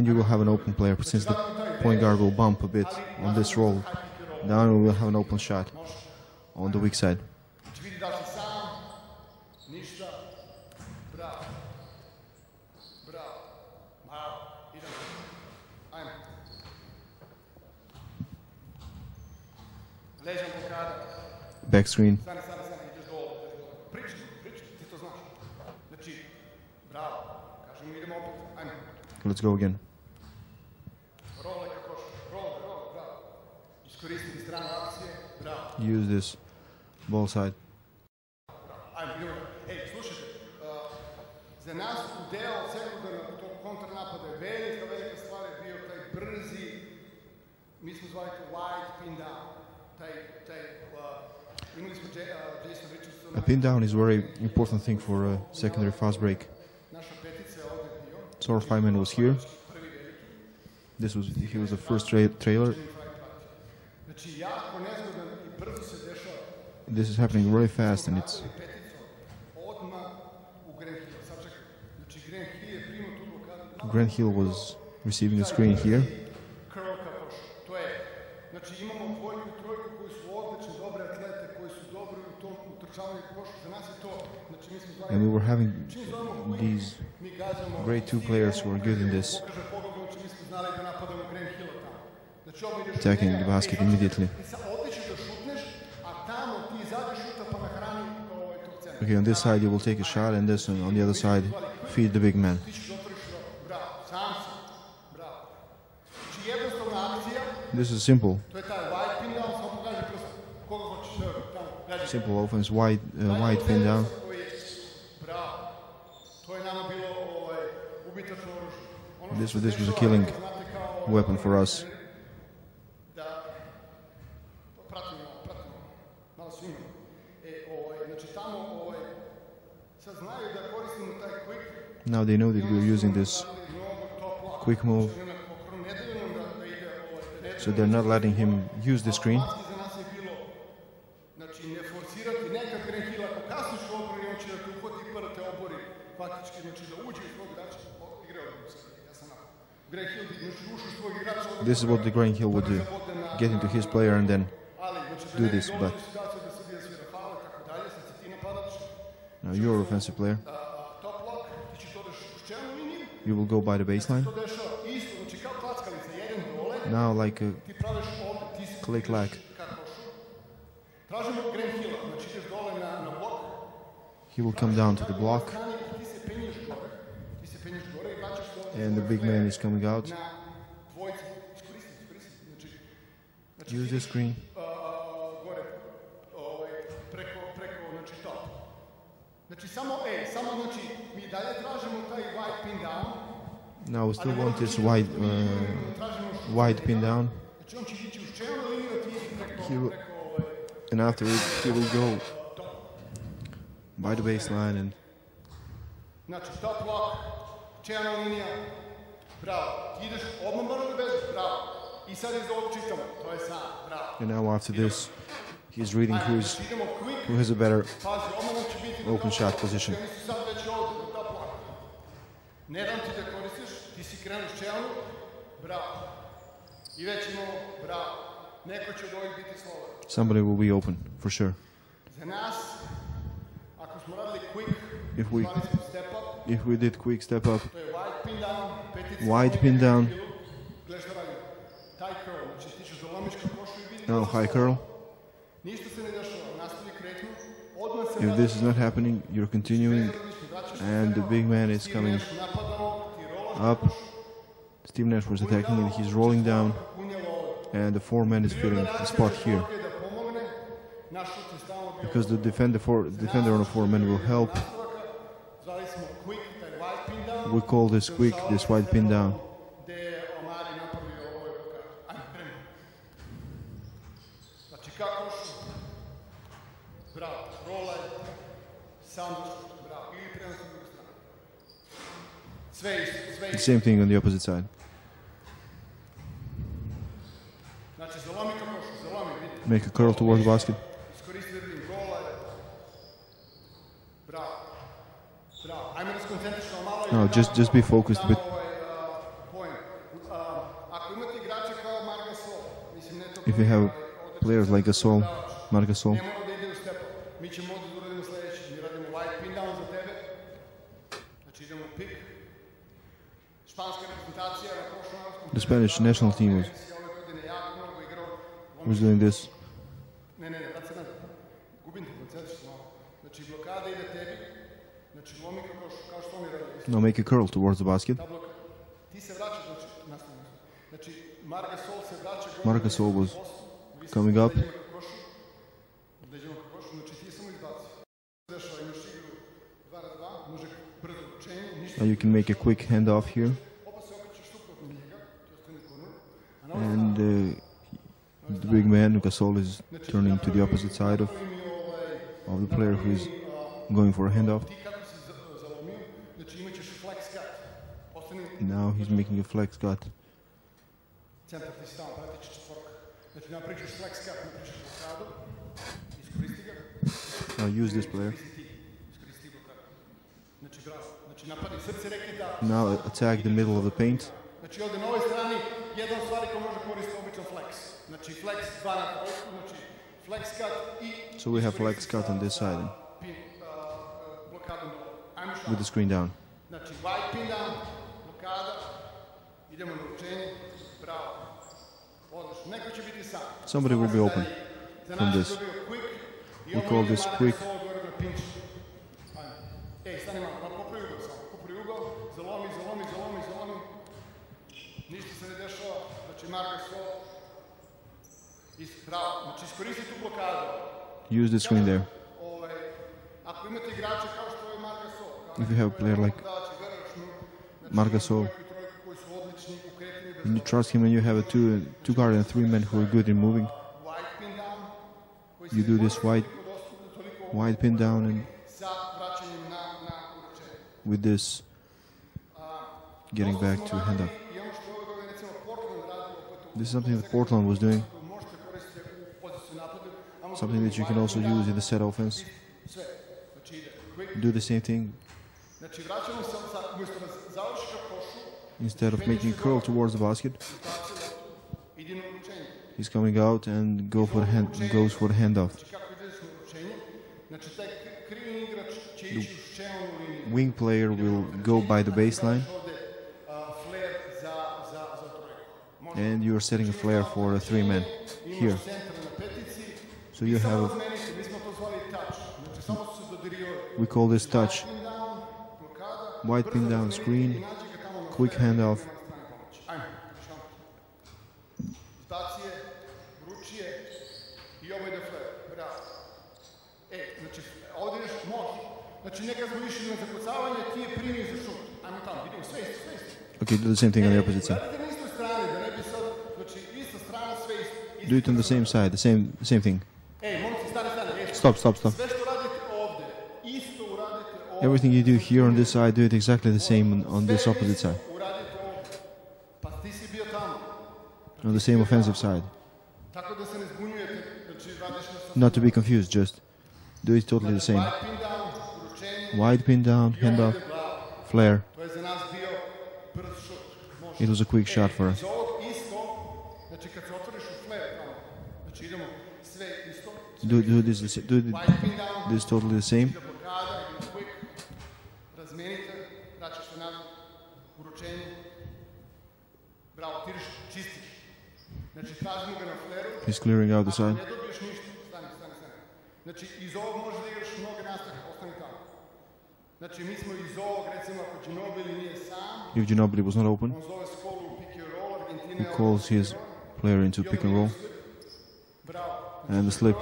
you will have an open player, since the point guard will bump a bit on this roll. Now we will have an open shot on the weak side. Back screen. Let's go again. Use this ball side. Za nas u deo sekundarnog tog kontranapada je velika stvar je bio taj brzi, mi smo zvali to wide pin down, imali smo A pin down is a very important thing for a secondary fast break. So our 5-man was here. He was the first trailer. This is happening really fast, and it's Grant Hill was receiving the screen here. And we were having these great two players who are good in this, attacking the basket immediately. Okay, on this side you will take a shot, and this one on the other side, feed the big man. This is simple. Simple offense, wide pin down. This was a killing weapon for us. Now they know that we're using this quick move, so they're not letting him use the screen. This is what the Grant Hill would do, get into his player and then do this, but now you're offensive player. You will go by the baseline. Now like a click-clack. He will come down to the block. And the big man is coming out. Use the screen. Now we still want this wide pin down. And after it, he will go by the baseline and and now after this, he's reading who has a better open shot position. Somebody will be open, for sure. If we did quick step up, wide pin down, now high curl. If this is not happening, you're continuing, and the big man is coming up. Steve Nash was attacking, and he's rolling down, and the 4-man is filling the spot here. Because the defender on the 4-man will help. We call this quick, this wide pin down. The same thing on the opposite side. Make a curl towards the basket. No, just be focused a bit. If you have players like Margasol, the Spanish national team was doing this. Now make a curl towards the basket. Margasol was coming up. Now you can make a quick handoff here. And the big man, Gasol, is turning to the opposite side of of the player who is going for a handoff. Now he's making a flex cut. Now use this player. Now attack the middle of the paint. So we have flex cut on this side with the screen down. Somebody will be open from this. We call this quick. Use the screen there. If you have a player like Margasol, and you trust him and you have a two guard and 3 men who are good in moving, you do this wide pin down and with this getting back to handoff. This is something that Portland was doing. Something that you can also use in the set offense. Do the same thing. Instead of making a curl towards the basket, he's coming out and goes for the handoff. The wing player will go by the baseline, and you are setting a flare for a 3-man here. So you have we call this touch. Wide pin down screen, quick handoff. Okay, do the same thing on the opposite side. Do it on the same side, the same thing. Stop. Everything you do here on this side, do it exactly the same on this opposite side. On the same offensive side. Not to be confused, just do it totally the same. Wide pin down, handoff, flare. It was a quick shot for us. Do this totally the same. He's clearing out the side. If Ginobili was not open, he calls his player into pick and roll. And the slip.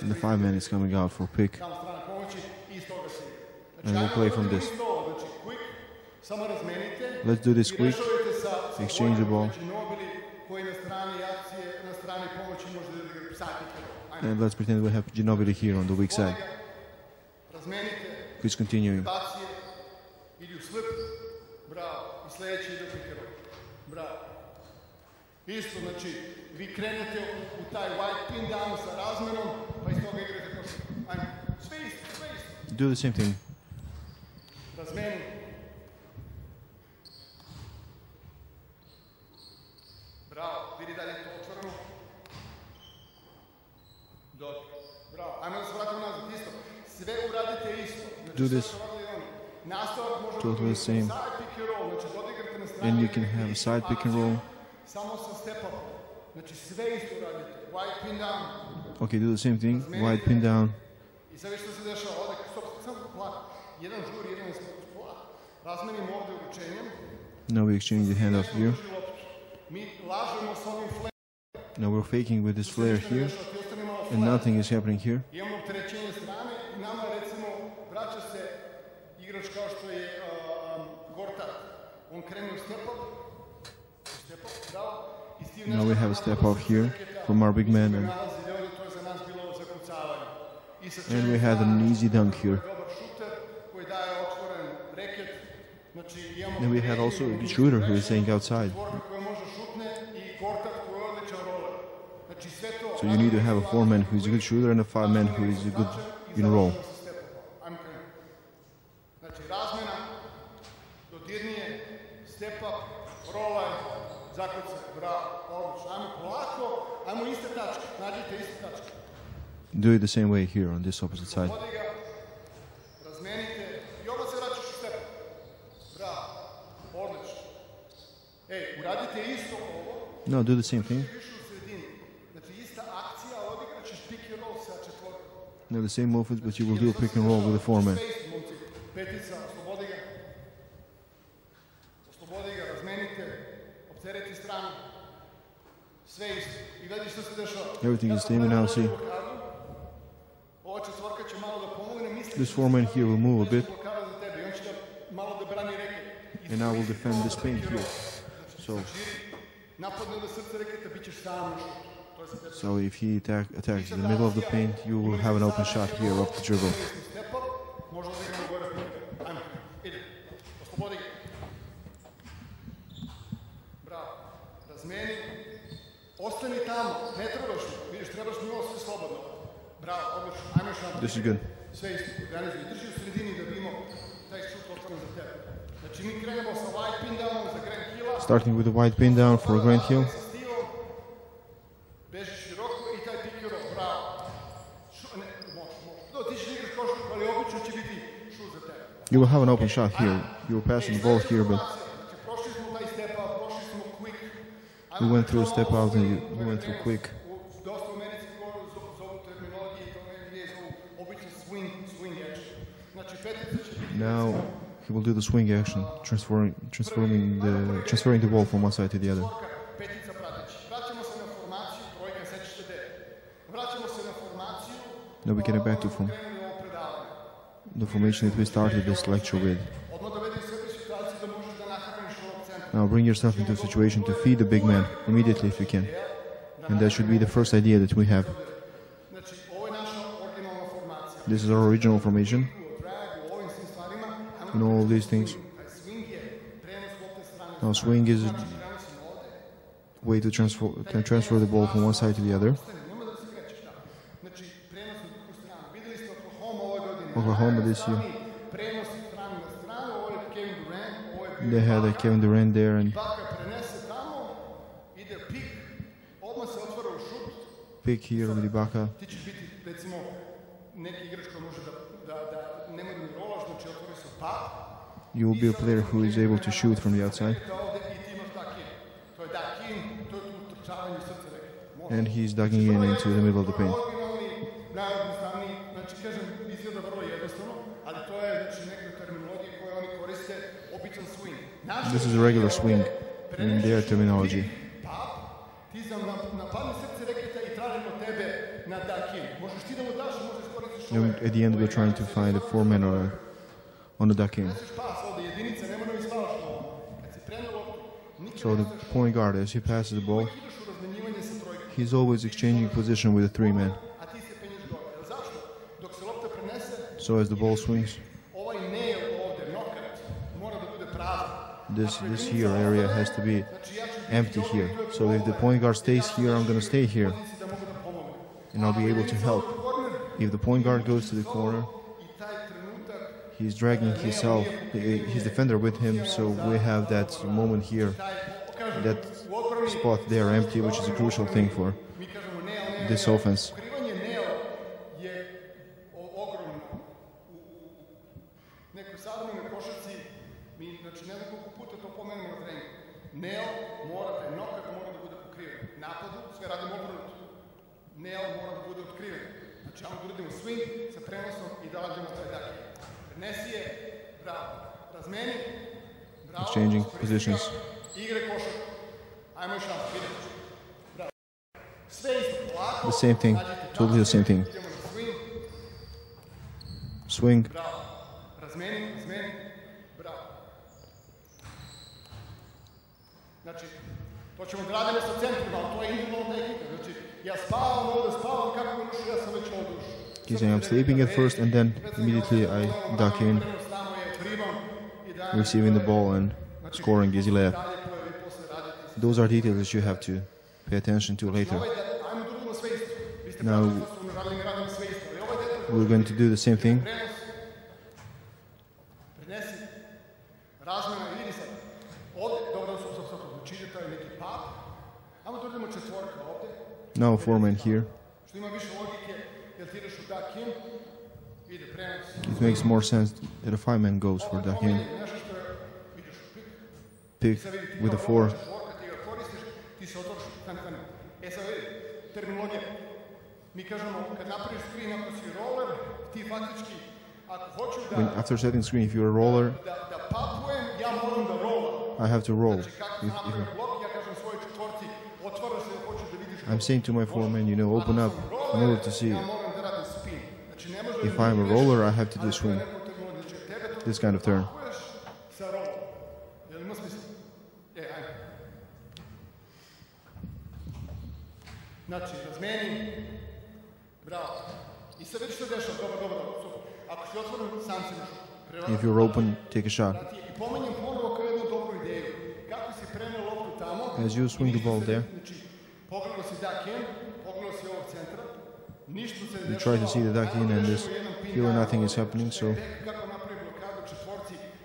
And the 5-man is coming out for pick. And we'll play from this. Let's do this quick. Exchange the ball. And let's pretend we have Ginobili here on the weak side. Who's continuing. Isto, znači, vi krenete u taj white pin down sa razmenom, pa iz toga igrate košarku. Ajmo, sve isto. Do the same thing. Razmeni. Bravo, vidi dalje to otvoreno. Dobro, bravo. Ajmo da se vratimo nazad, isto. Sve uradite isto. Do this totally the same. And you can have a side pick and roll. Okay, do the same thing. Wide pin down. Now we exchange the handoff here. Now we're faking with this flare here. And nothing is happening here. Now we have a step out here from our big man, and we had an easy dunk here. And we had also a good shooter who is staying outside. So you need to have a 4-man who is a good shooter and a 5-man who is a good in roll. Do it the same way here on this opposite side. No, do the same thing. No, the same movements, but you will do a pick and roll with a 4-man. Everything is same, and now see. This 4-man here will move a bit. And now we'll defend this paint here. So if he attacks in the middle of the paint, you will have an open shot here off the dribble. This is good. Starting with a wide pin down for a grand heel. You will have an open shot here. You will pass the ball here, but we went through a step out and we went through quick. Now he will do the swing action, transferring the ball from one side to the other. Now we get back to the formation that we started this lecture with. Now bring yourself into a situation to feed the big man immediately if you can. And that should be the first idea that we have. This is our original formation. You know all these things. Now swing is a way to transfer the ball from one side to the other. Oklahoma this year, they had a Kevin Durant there, and pick here with Ibaka. You will be a player who is able to shoot from the outside. And he's ducking in into the middle of the paint. This is a regular swing in their terminology. And at the end, we're trying to find a 4-man on the duck in. So the point guard, as he passes the ball, he's always exchanging position with a 3-man. So as the ball swings, this here area has to be empty here. So if the point guard stays here, I'm going to stay here, and I'll be able to help. If the point guard goes to the corner, he's dragging himself, his defender with him, so we have that moment here, that spot there empty, which is a crucial thing for this offense. Exchanging positions. The same thing, totally the same thing. Swing. Hoćemo da radimo sa centrima, ali to je individualna tehnika. Znači, ja spavam ovdje, spavam kako ga rušu, ja sam već ovdje ušao. He's saying I'm sleeping at first and then immediately I duck in, receiving the ball and scoring easy layup. Those are details that you have to pay attention to later. Now we're going to do the same thing. Now 4 men here. It makes more sense that a 5 man goes for duck in. Pick with a 4. After setting screen, if you're a roller, I have to roll. I'm saying to my 4 men, you know, open up in order to see it. If I'm a roller, I have to do swing. This kind of turn. If you're open, take a shot. As you swing the ball there, you try to see the duck in, and here nothing is happening, so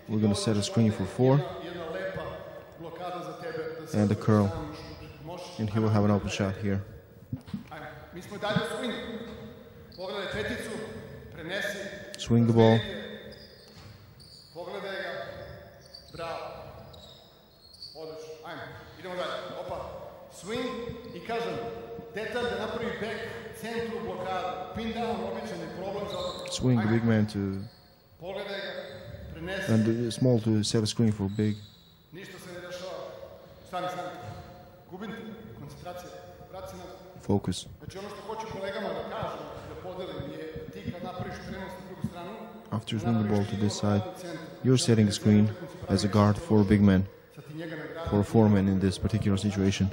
we're going to set a screen for 4 and a curl, and he will have an open shot here. Swing the ball. Swing I kažem, detalj da napravi back, centru blokadu, pin down, običan je problem za... Swing the big man to... and small to set a screen for big. Ništa se ne dešava. Stani. Gubim koncentracija. Vrati se na... Focus. Znači ono što hoću kolegama da kažem, da podelim je ti kad napraviš prenos na drugu stranu... After swing the ball to this side, you're setting a screen as a guard for a big man, for a 4 man in this particular situation.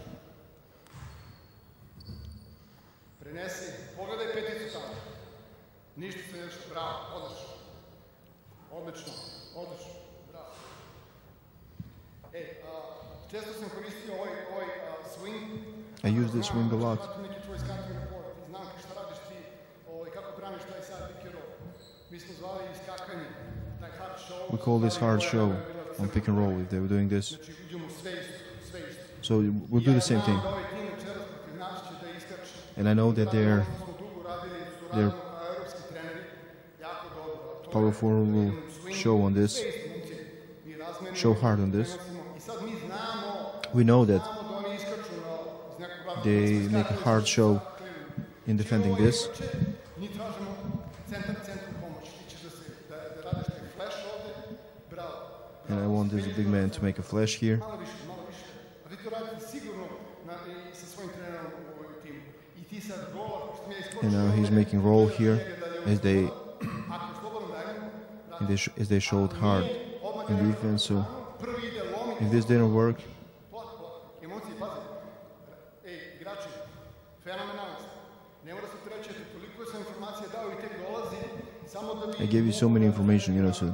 Ništa se ne dešava, bravo, odlično, bravo. Često sam koristio ovaj swing. I use this swing a lot. Znam šta radiš ti, kako braniš taj sad pick and roll. Mi smo zvali iskakanje, taj hard show. We call this hard show on pick and roll if they were doing this. So we'll do the same thing. And I know that their power forward will show on this, show hard on this. We know that they make a hard show in defending this. And I want this big man to make a flash here. And now he's making roll here as they showed hard in defense. So if this didn't work, I gave you so many information, you know, so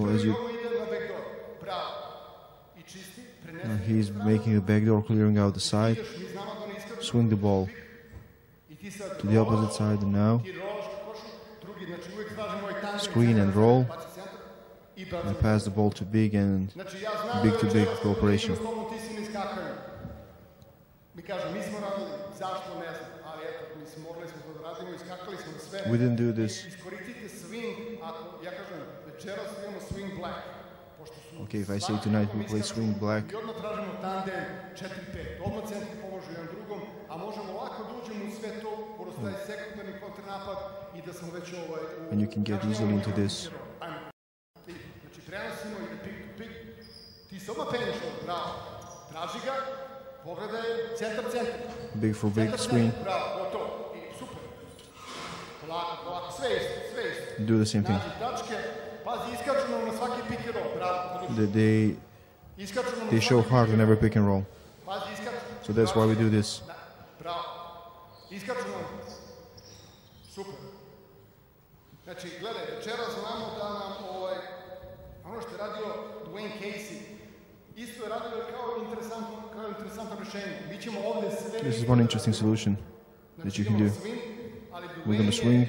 as you he's making a backdoor, clearing out the side. Swing the ball to the opposite side, and now screen and roll. And pass the ball to big and big to big cooperation. We didn't do this. Okay, if I say tonight we play swing black, and you can get easily into this. Big for big screen. Do the same thing. They show hard on every pick and roll. So that's why we do this. Znači, gledaj, večera znamo da nam ono što je radio Dwayne Casey, isto je radio kao interesantno rješenje. Mi ćemo ovdje sve... This is one interesting solution that you can do. We're going to swing.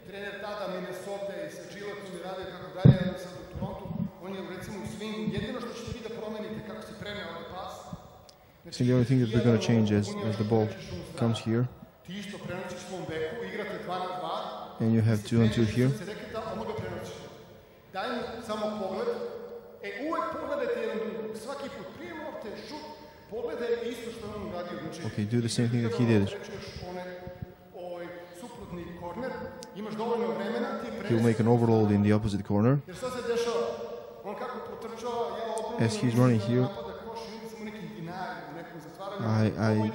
Trener tada Minnesota i sa Gilletom i radio kako dalje, ali sad u Torontu, on je recimo u swingu. Jedino što ćete vi da promenite kako se preneo ovaj pas. So the only thing that we're going to change as the ball comes here. Ti isto prenosiš svom beku, igrate 2-2. And you have 2-on-2 here. Okay, do the same thing that he did. He'll make an overload in the opposite corner. As he's running here, I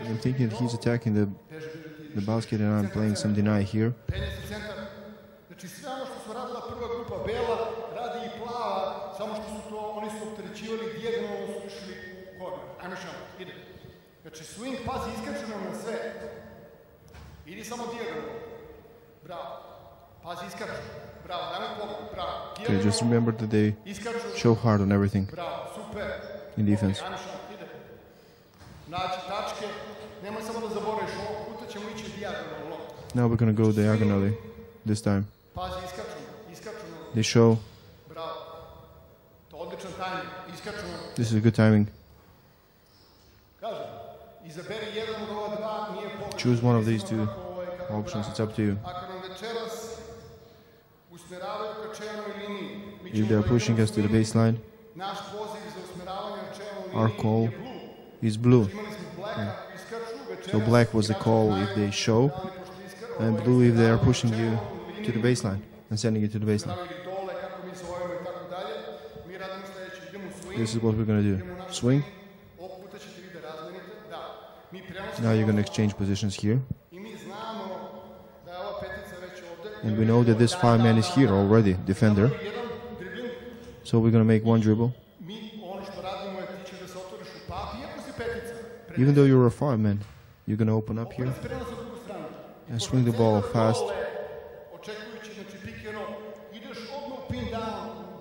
am thinking that he's attacking the basket and I'm playing some deny here. Znači sve ono što su radila prva grupa bela, radi i plava, samo što su to, oni su opterećivali dijagonalno su išli u korner. Ajme šamo, ide. Znači swing, pazi, iskače nam na sve. Idi samo dijagonalno. Bravo. Pazi, iskače. Bravo, dajmo pogled, bravo. Okay, just remember that they show hard on everything. Bravo, super. In defense. Ajme šamo, ide. Naći tačke, nemoj samo da zaboraviš, ovog puta ćemo ići dijagonalno. Now we're going to go diagonally this time. They show. This is good timing. Choose one of these two options, it's up to you. If they are pushing us to the baseline, our call is blue. Yeah. So black was the call if they show, and blue if they are pushing you to the baseline and sending it to the baseline. This is what we're going to do. Swing. Now you're going to exchange positions here. And we know that this 5-man is here already, defender. So we're going to make one dribble. Even though you're a 5-man, you're going to open up here and swing the ball fast.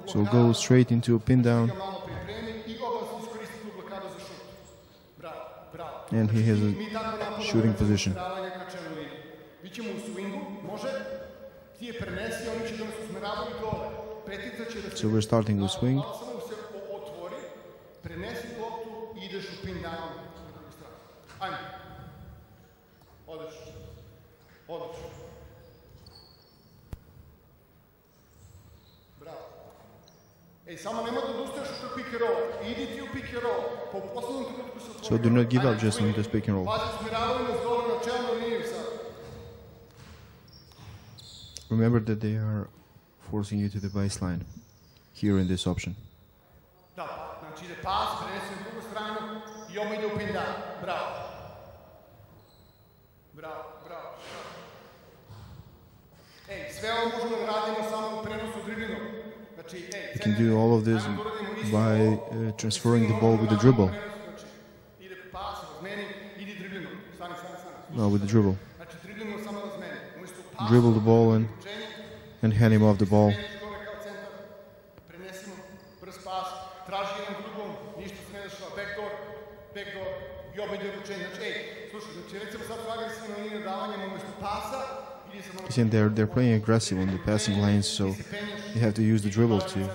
So go straight into a pin down. And he has a shooting position. So we're starting with swing. So do not give up just on this pick and roll. Remember that they are forcing you to the baseline here in this option. You can do all of this by transferring the ball with the dribble. No, with the dribble. Dribble the ball and hand him off the ball. See, they're playing aggressive on the passing lanes, so you have to use the dribble to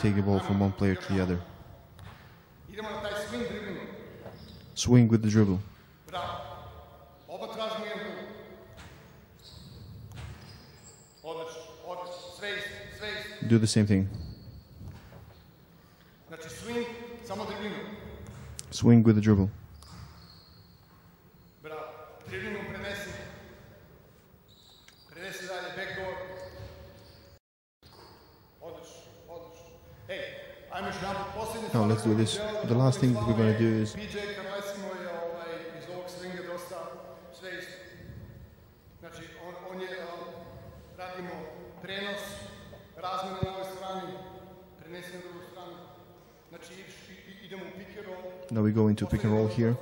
take the ball from one player to the other. Swing with the dribble. Do the same thing. Swing with the dribble. Now let's do this. The last thing that we're going to do is Now we go into pick and roll here.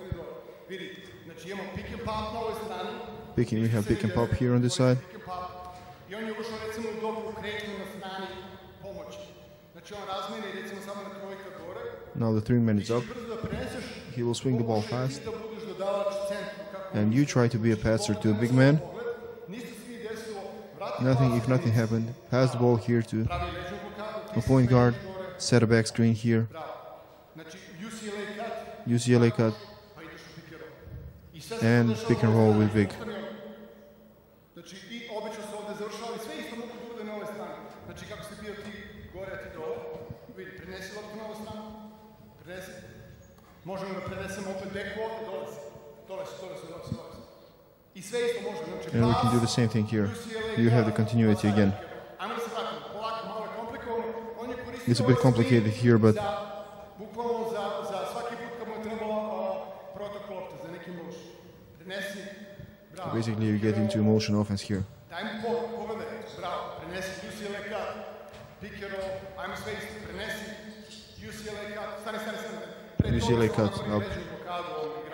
We have pick and pop here on this side. Now the 3 minutes up. He will swing the ball fast. And you try to be a passer to a big man. If nothing happened, pass the ball here to a point guard. Set a back screen here. UCLA cut. And pick and roll with big. And we can do the same thing here. You have the continuity again. It's a bit complicated here, but basically you get into motion offense here. UCLA cut up.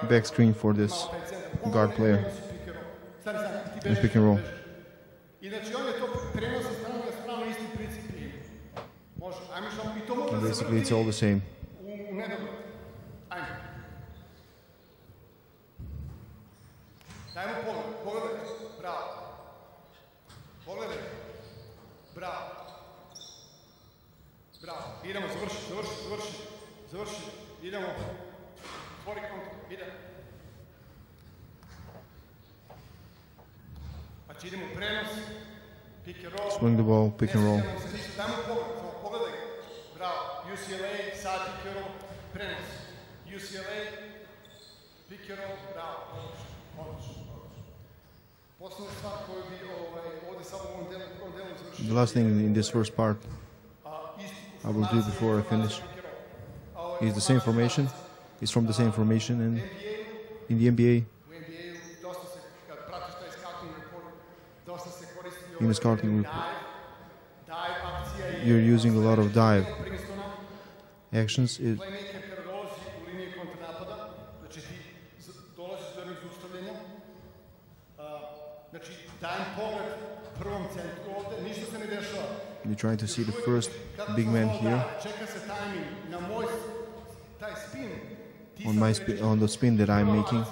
Back screen for this guard player. And pick and roll. And basically it's all the same. Idemo, završi. Idemo. Tvori kontra, ide. Znači idemo u prenos, pick and roll. Swing the ball, pick and roll. Dajmo pogledaj. Bravo, UCLA, sad pick and roll, prenos. UCLA, pick and roll, bravo, odlično. Poslednja stvar koju bi ovdje samo u ovom delu završio. The last thing in this first part I will do before I finish is the same formation. It's from the same formation and in the NBA. In the scouting report, you're using a lot of dive actions. You're trying to see the first big man here on the spin that I'm making.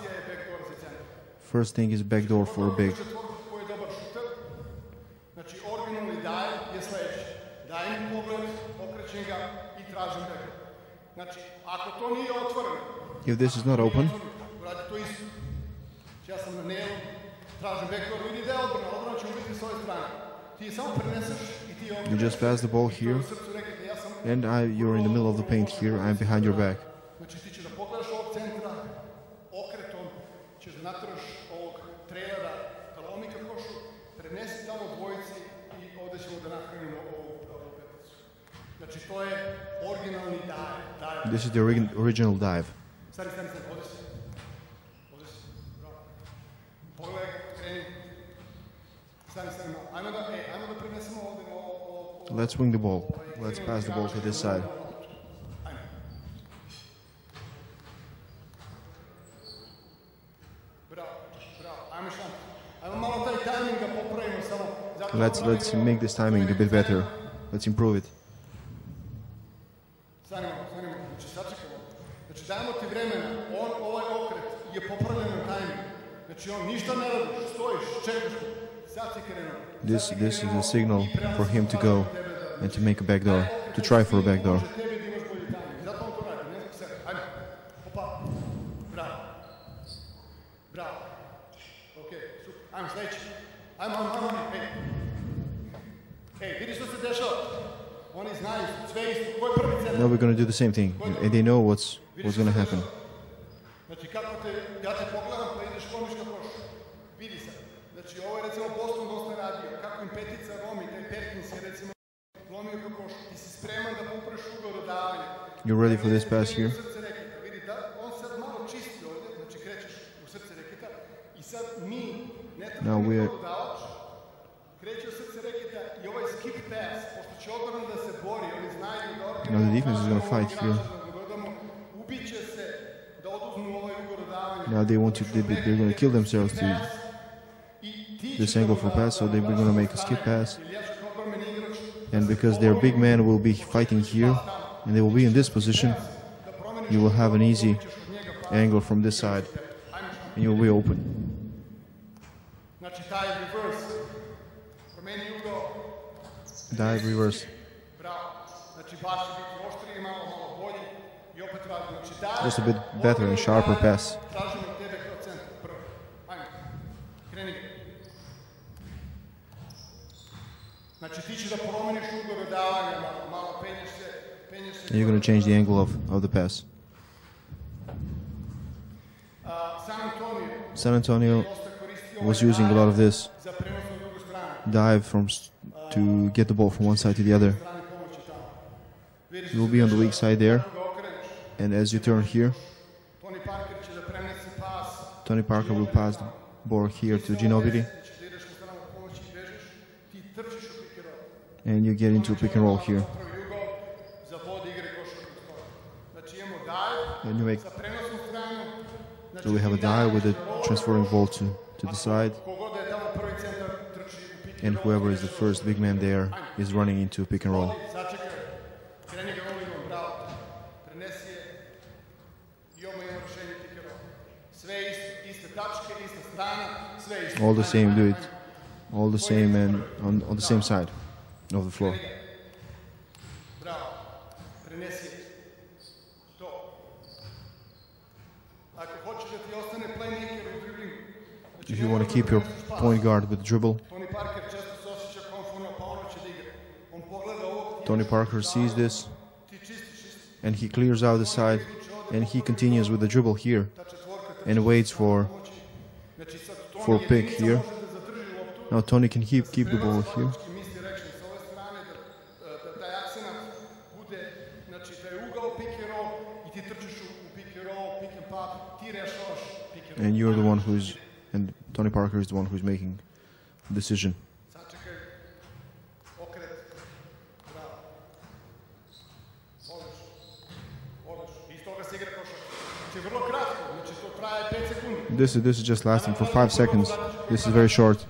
First thing is backdoor for a big. If this is not open, you just pass the ball here, and you're in the middle of the paint here. I'm behind your back. This is the original dive. Let's swing the ball. Let's pass the ball to this side. Let's make this timing a bit better. Let's improve it. This is a signal for him to go and to make a backdoor, to try for a backdoor. Now we're going to do the same thing, and they know what's going to happen. You're ready for this pass here? Now we're... Now the defense is going to fight here. Now they're going to kill themselves to this angle for pass, so they're going to make a skip pass. And because their big man will be fighting here, and they will be in this position, you will have an easy angle from this side, and you'll be open. Dive reverse. Just a bit better and sharper pass. And you're going to change the angle of the pass. San Antonio was using a lot of this dive to get the ball from one side to the other. You will be on the weak side there, and as you turn here, Tony Parker will pass the ball here to Ginobili, and you get into a pick and roll here. And you make, so we have a dive with a transferring ball to the side, and whoever is the first big man there is running into a pick and roll. All the same, do it. All the same and on the same side of the floor. If you want to keep your point guard with dribble, Tony Parker sees this and he clears out the side and he continues with the dribble here and waits for pick here. Now Tony can keep the ball here. And you're the one who's, and Tony Parker is the one who's making the decision. This is just lasting for 5 seconds. This is very short.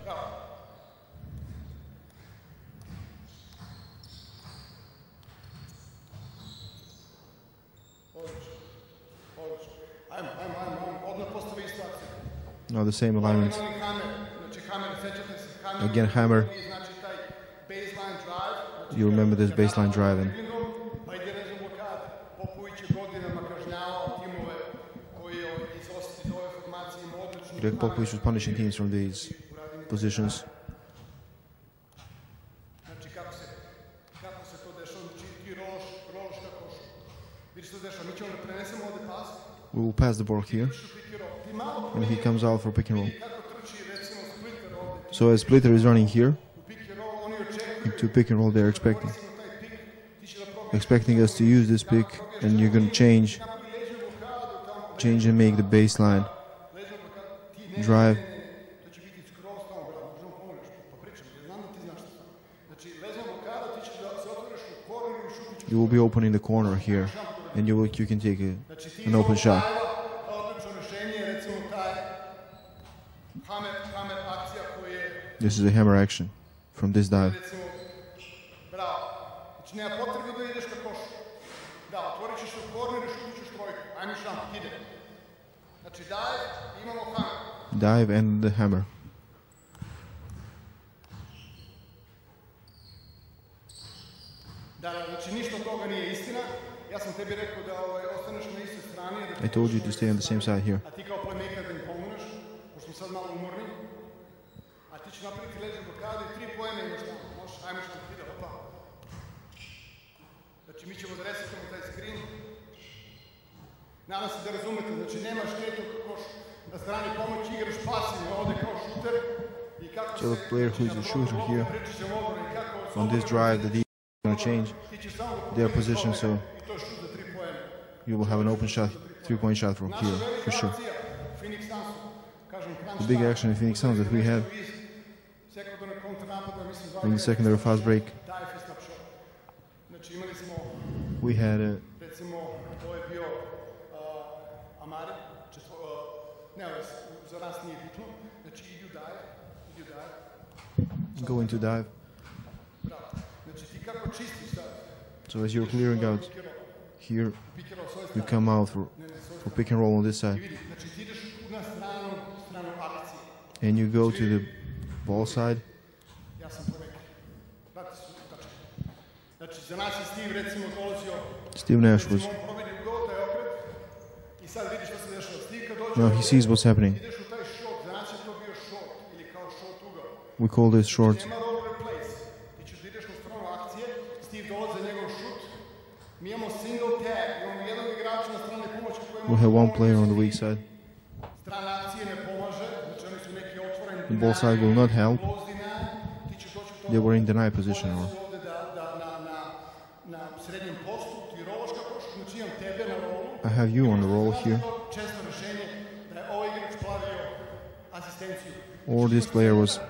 Now the same alignment. Again, hammer. You remember this baseline drive. And Greg Popovich was punishing teams from these positions. We will pass the ball here, and he comes out for pick and roll. So as Splitter is running here, into pick and roll they're expecting us to use this pick, and you're going to change and make the baseline drive. You will be opening the corner here, and you can take an open shot. This is a hammer action from this dive. Dive and the hammer. I told you to stay on the same side here. So the player who is a shooter here, on this drive, the defense is going to change their position, so you will have an open shot, 3-point shot from here, for sure. The big action in Phoenix Suns that we had in the secondary fast break, we had Go into dive. So as you're clearing out here, you come out for pick and roll on this side. And you go to the ball side. Steve Nash was... Now he sees what's happening. We call this short. We have one player on the weak side. The ball side will not help. They were in deny position. I have you on the roll here. Or this player was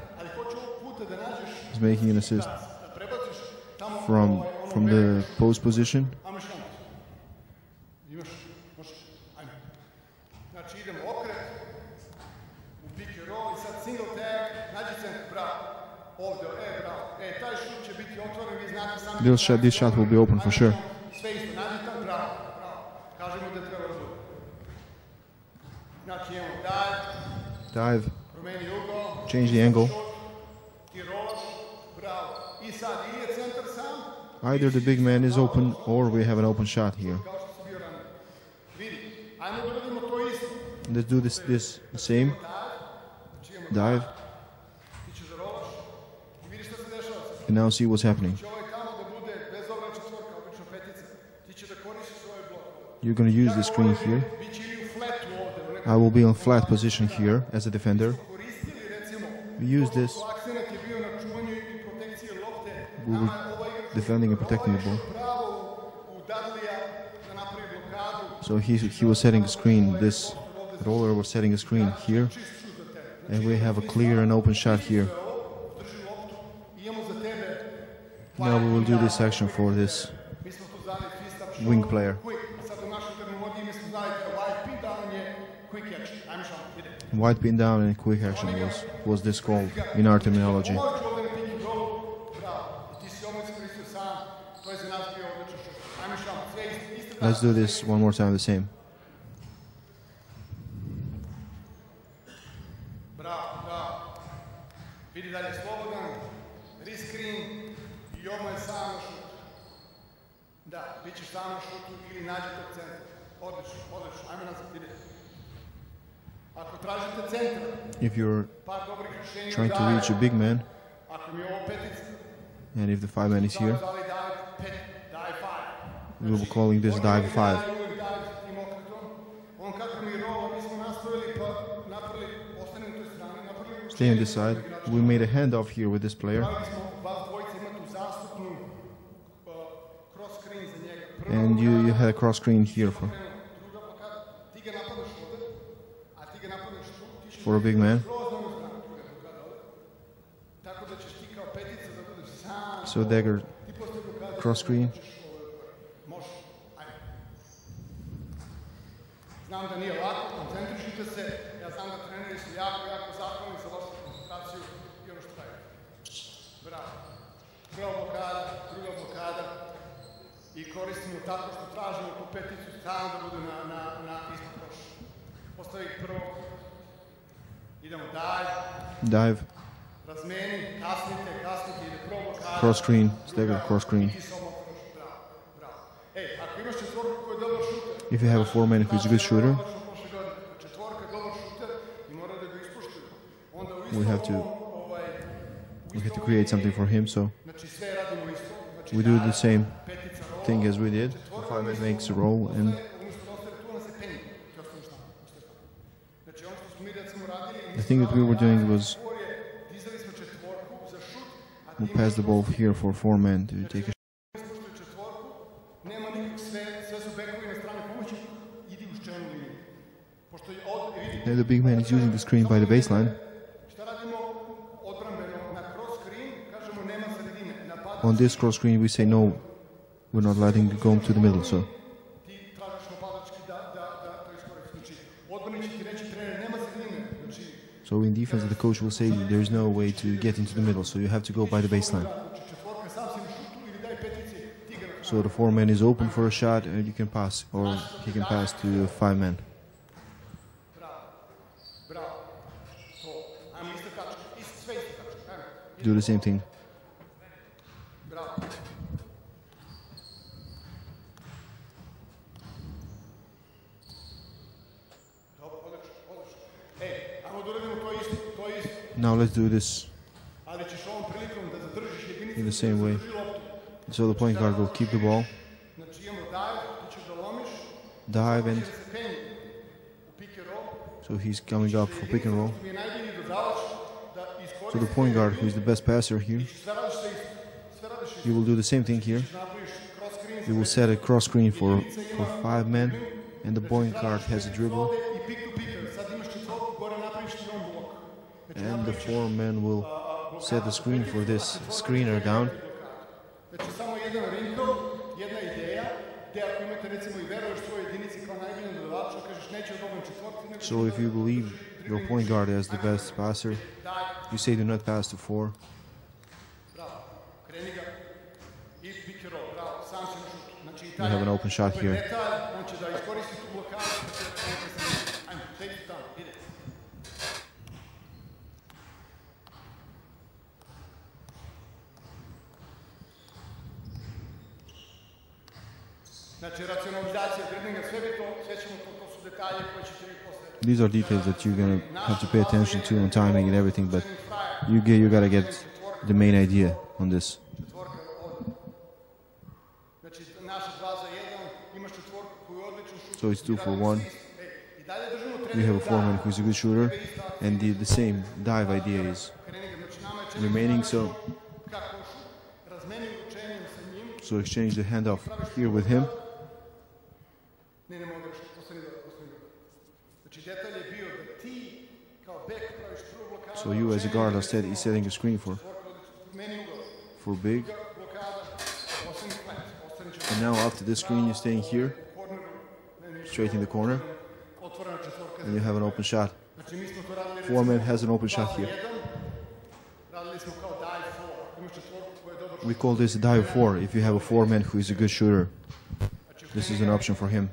making an assist from the post position. This shot will be open for sure. Dive. Change the angle. Either the big man is open or we have an open shot here. Let's do this the same. Dive. And now see what's happening. You're going to use the screen here. I will be on flat position here as a defender. We use this. We were defending and protecting the ball. So he was setting a screen. This roller was setting a screen here. And we have a clear and open shot here. Now we will do this action for this wing player. White pin down and quick action was this called in our terminology. Let's do this one more time the same. If you're trying to reach a big man, and if the 5 man is here, we will be calling this dive 5. Stay on this side. We made a handoff here with this player. And you had a cross screen here for a big man. So dagger cross screen. Dive. Cross screen, stagger cross screen. If you have a 4 man who's a good shooter, we have to create something for him, so we do the same thing as we did. The 5 man makes a roll and the thing that we were doing was we pass the ball here for 4 men to take a shot. And the big man is using the screen by the baseline. On this cross screen we say no, we're not letting it go to the middle, so So in defense, the coach will say there's no way to get into the middle, so you have to go by the baseline. So the 4-man is open for a shot, and you can pass, or he can pass to a 5-man. Do the same thing. Now let's do this in the same way. So the point guard will keep the ball, dive, and so he's coming up for pick and roll. So the point guard, who is the best passer here, he will do the same thing here. He will set a cross screen for 5 men, and the point guard has a dribble. And the 4 men will set the screen for this screener down. So if you believe your point guard is the best passer, you say do not pass to 4. You have an open shot here. These are details that you're gonna have to pay attention to on timing and everything, but you gotta get the main idea on this. So it's 2 for 1. We have a 4-man who's a good shooter, and the same dive idea is remaining. So exchange the handoff here with him. So you as a guard are setting a screen for big. And now after this screen you're staying here, straight in the corner, and you have an open shot. 4-man has an open shot here. We call this a dive 4 if you have a 4-man who is a good shooter. This is an option for him.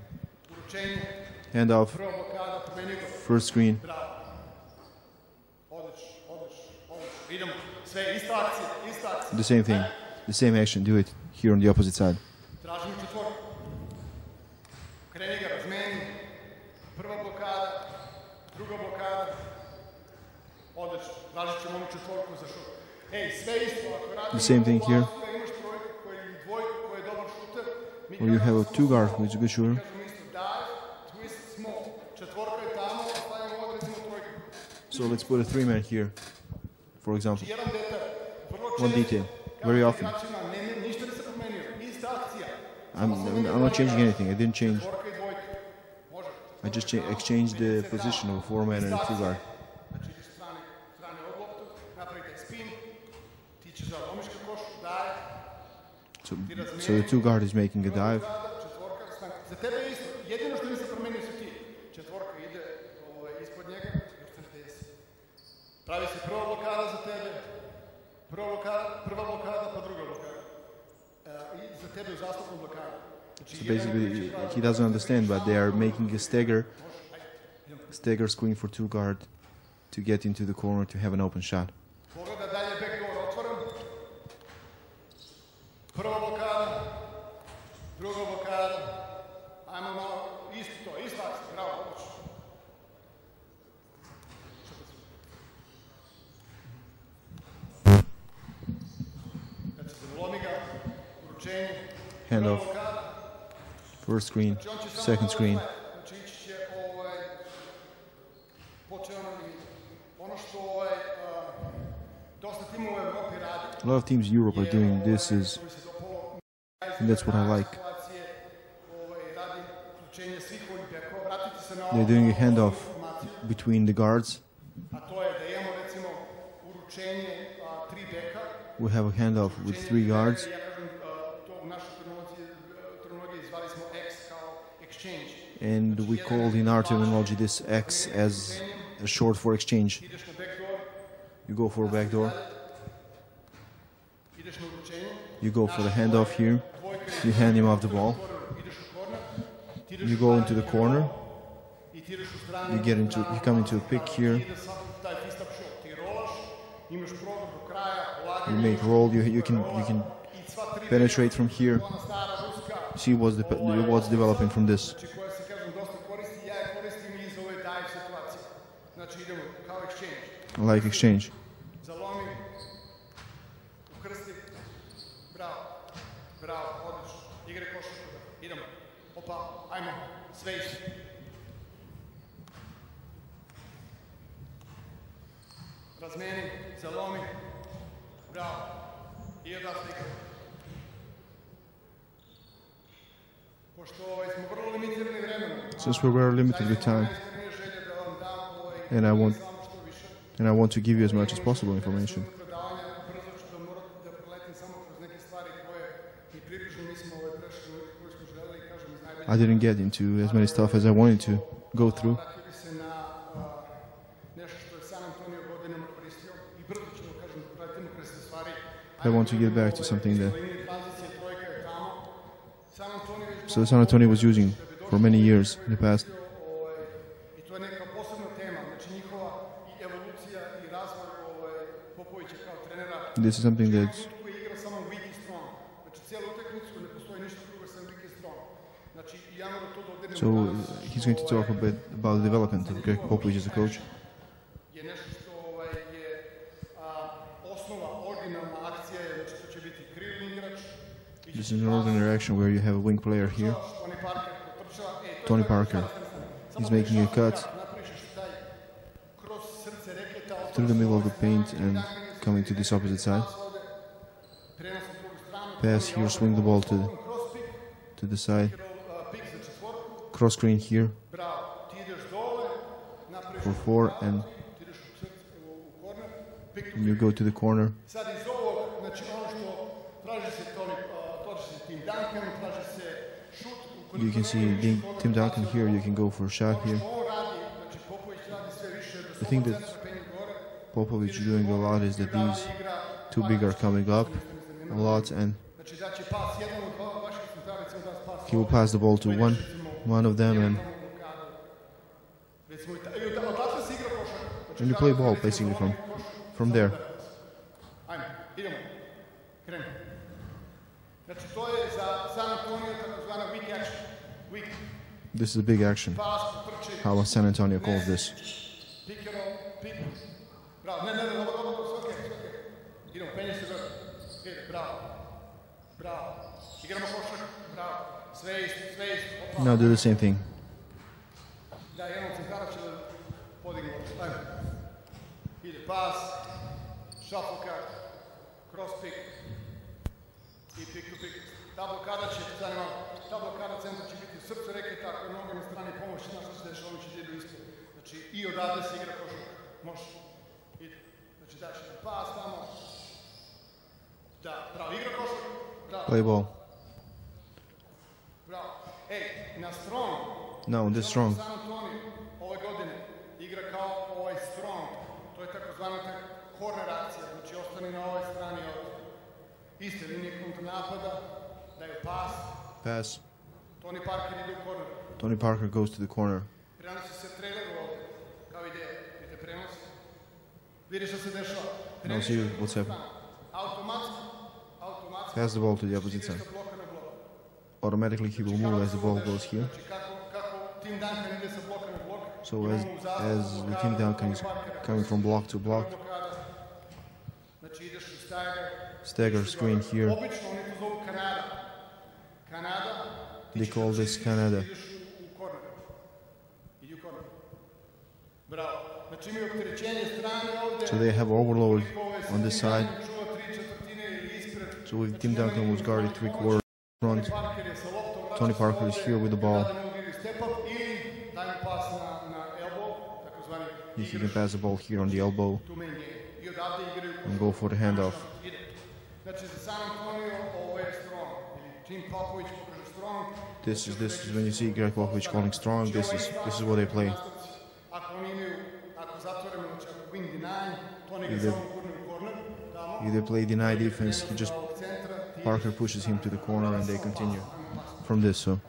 Handoff, first screen. The same thing, the same action, do it here on the opposite side. The same thing here, where you have a 2 guard who is a good shooter. So let's put a 3-man here, for example. One detail, very often. I'm not changing anything, I didn't change. I just exchanged the position of a 4-man and a 2 guard. So the 2 guard is making a dive. So basically he doesn't understand, but they are making a stagger screen for 2 guard to get into the corner to have an open shot. Handoff, first screen, second screen. A lot of teams in Europe are doing this, and that's what I like. They're doing a handoff between the guards. We have a handoff with 3 guards. And we call in our terminology this X as a short for exchange. You go for a backdoor. You go for the handoff here. You hand him off the ball. You go into the corner. You come into a pick here. You make roll. You can penetrate from here. See what's developing from this. Like exchange. Since we're very limited with time, and I want to give you as much as possible information, I didn't get into as many stuff as I wanted to go through. I want to get back to something that San Antonio was using for many years in the past. This is something that so he's going to talk a bit about the development of Greg Popovich as a coach. This is an ordinary action where you have a wing player here. Tony Parker is making a cut through the middle of the paint and coming to this opposite side. Pass here, swing the ball to the side. Cross screen here for 4, and you go to the corner. You can see Tim Duncan here. You can go for a shot here. The thing that Popovich is doing a lot is that these two big are coming up a lot, and he will pass the ball to one of them, and you play ball basically from there. This is a big action, how San Antonio calls this. Now do the same thing. Ta blokada će, ta blokada centra će biti u srcu reketa, ako je noga na strani pomoći, znaš što se dešava, oni će idu ispod. Znači, i odavde se igra košarka. Može. Ide. Znači, daš jedan pas tamo. Da, bravo, igra košarka. Bravo. Play ball. Bravo. Ej, na strong. No, this strong. San Antonio ove godine igra kao ovaj strong. To je takozvana corner akcija. Znači, ostani na ovoj strani ovdje. Iste linije kontranapada. Pass. Tony Parker ide u corner. Tony Parker goes to the corner. Prenosi se traileru ovdje, kao ideja. Vidite prenos. Vidi što se dešava. Now see what's happening. Automatski. Pass the ball to the opposite side. Automatically he will move as the ball goes here. So as the Tim Duncan is coming from block to block, stagger screen here. They call this Canada. So they have overload on this side. So if Tim Duncan was guarded 3/4 front, Tony Parker is here with the ball. He can pass the ball here on the elbow and go for the handoff. This is when you see Igor Kokoskov calling strong. This is what they play. If they play deny defense, Parker pushes him to the corner and they continue from this. So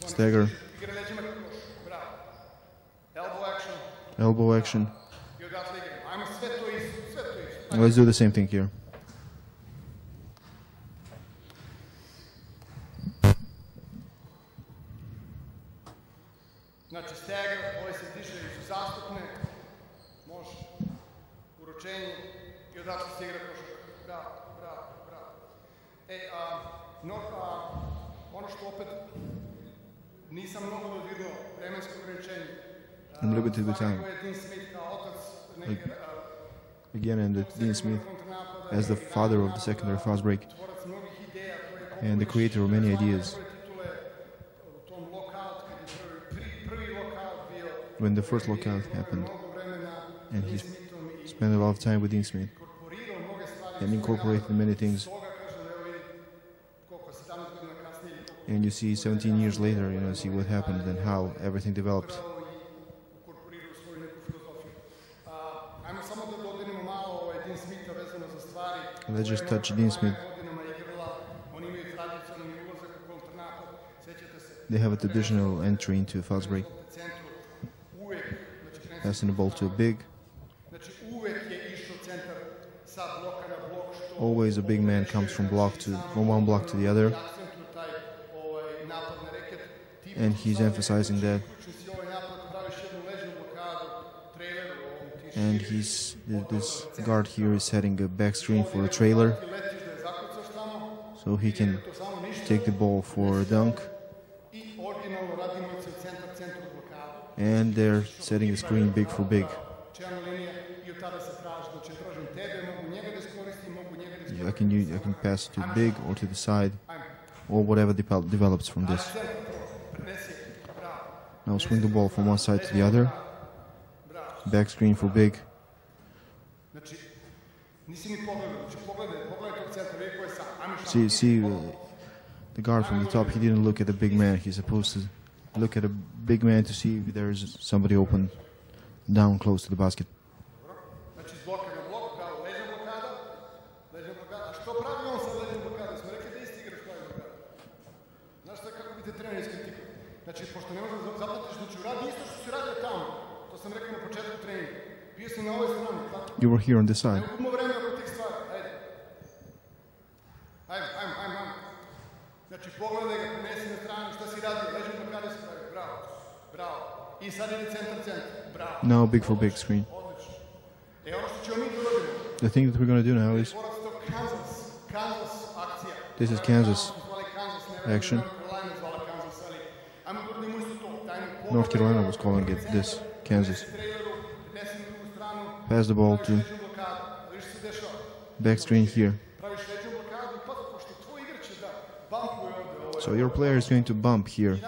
stagger, elbow action. Let's do the same thing here. Znači stagger, ovaj se diže iz zastupne, može, uručenje i odatle se igra košarka. Bravo, bravo, bravo. Ono što opet nisam mnogo dodirnuo, vremensko ograničenje. I'm limited with time. Again, and Dean Smith, as the father of the secondary fast break and the creator of many ideas. When the first lockout happened, and he spent a lot of time with Dean Smith and incorporated many things. And you see 17 years later, see what happened and how everything developed. Let's just touch Dean Smith. They have a traditional entry into a fast break. Passing the ball to a big. Always a big man comes from one block to the other. And he's emphasizing that. And this guard here is setting a back screen for a trailer, so he can take the ball for a dunk. And they're setting a screen big for big. I can pass to big or to the side, or whatever develops from this. Now swing the ball from one side to the other. Back screen for big. See the guard from the top, he didn't look at the big man. He's supposed to look at a big man to see if there is somebody open down close to the basket. You were here on this side. Now big for big screen. The thing that we're going to do now is, this is Kansas action. North Carolina was calling it this, Kansas. Pass the ball to back screen here. So your player is going to bump here.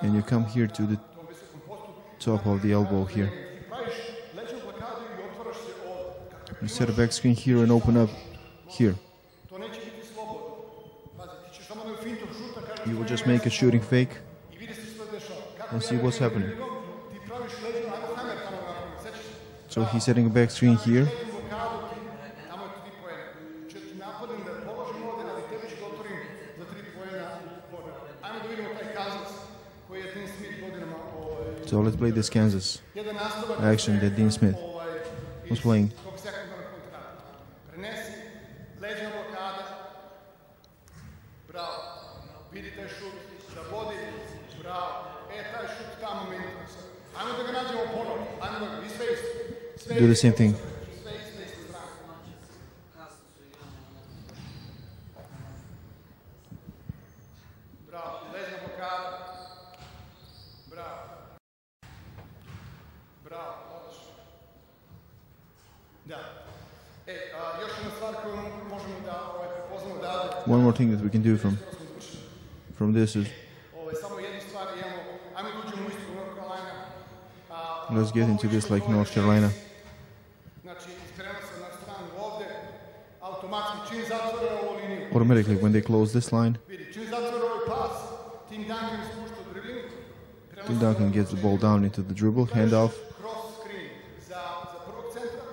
And you come here to the top of the elbow here. You set a back screen here and open up here. You will just make a shooting fake and see what's happening. So he's setting a back screen here. So let's play this Kansas action that Dean Smith was playing. Do the same thing. One more thing that we can do from this is, Let's get into this like North Carolina. Automatically, when they close this line, Tim Duncan gets the ball down into the dribble, handoff.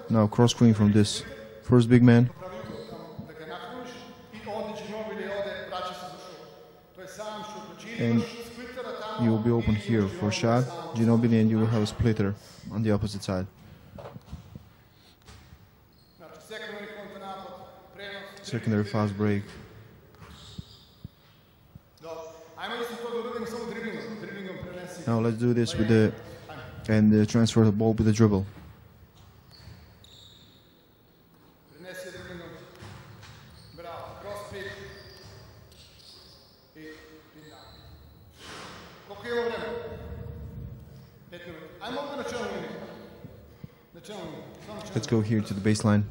Now cross screen from this first big man. And you will be open here for a shot, Ginobili, and you will have a splitter on the opposite side. Secondary fast break. Now let's do this with the transfer the ball with the dribble. Let's go here to the baseline.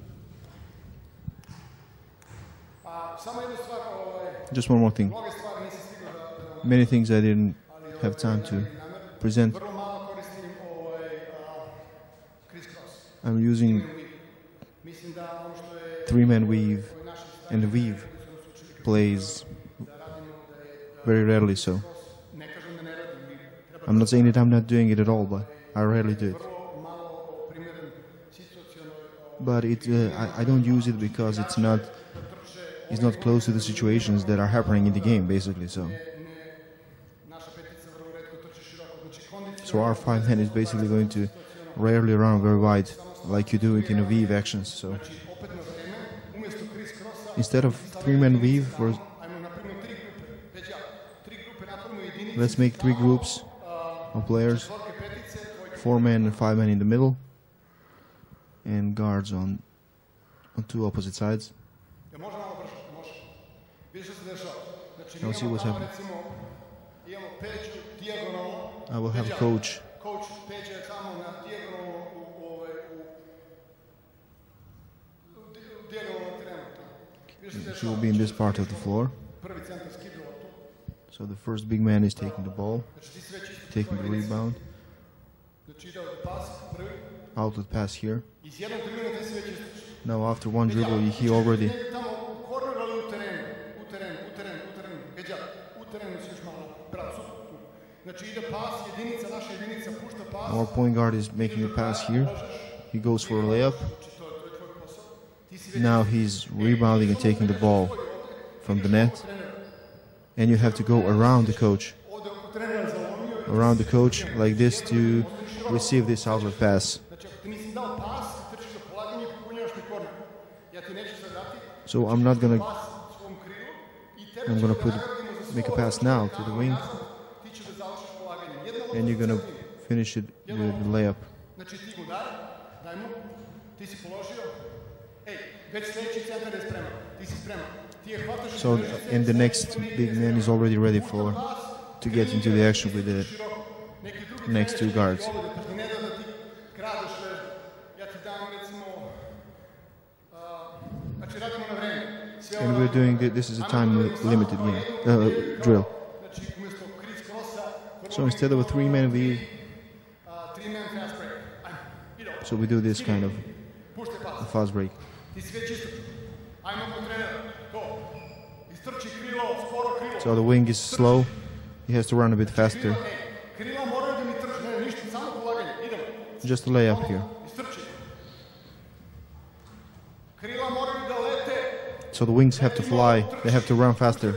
Just one more thing. Many things I didn't have time to present. I'm using three-man weave, and the weave plays very rarely so. I'm not saying that I'm not doing it at all, but I rarely do it. But I don't use it because it's not close to the situations that are happening in the game, basically. So our five-man is basically going to rarely run very wide, like you do it in a weave actions. So instead of three-man weave, let's make three groups of players, four-man and five-man in the middle, and guards on two opposite sides. Now see what's happening. I will have a coach. He will be in this part of the floor. So the first big man is taking the ball, taking the rebound. Outlet pass here. Now after one dribble, he already... Our point guard is making a pass here. He goes for a layup. Now he's rebounding and taking the ball from the net. And you have to go around the coach. Around the coach like this to receive this outlet pass. So I'm gonna make a pass now to the wing. And you're gonna finish it with the layup. So, and the next big man is already ready to get into the action with the next two guards. And we're doing this is a time-limited game drill. So instead of a three-man weave, so we do this kind of a fast break. So the wing is slow, he has to run a bit faster. Just a layup here. So the wings have to fly, they have to run faster.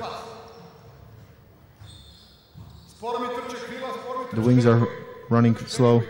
The wings are running slow.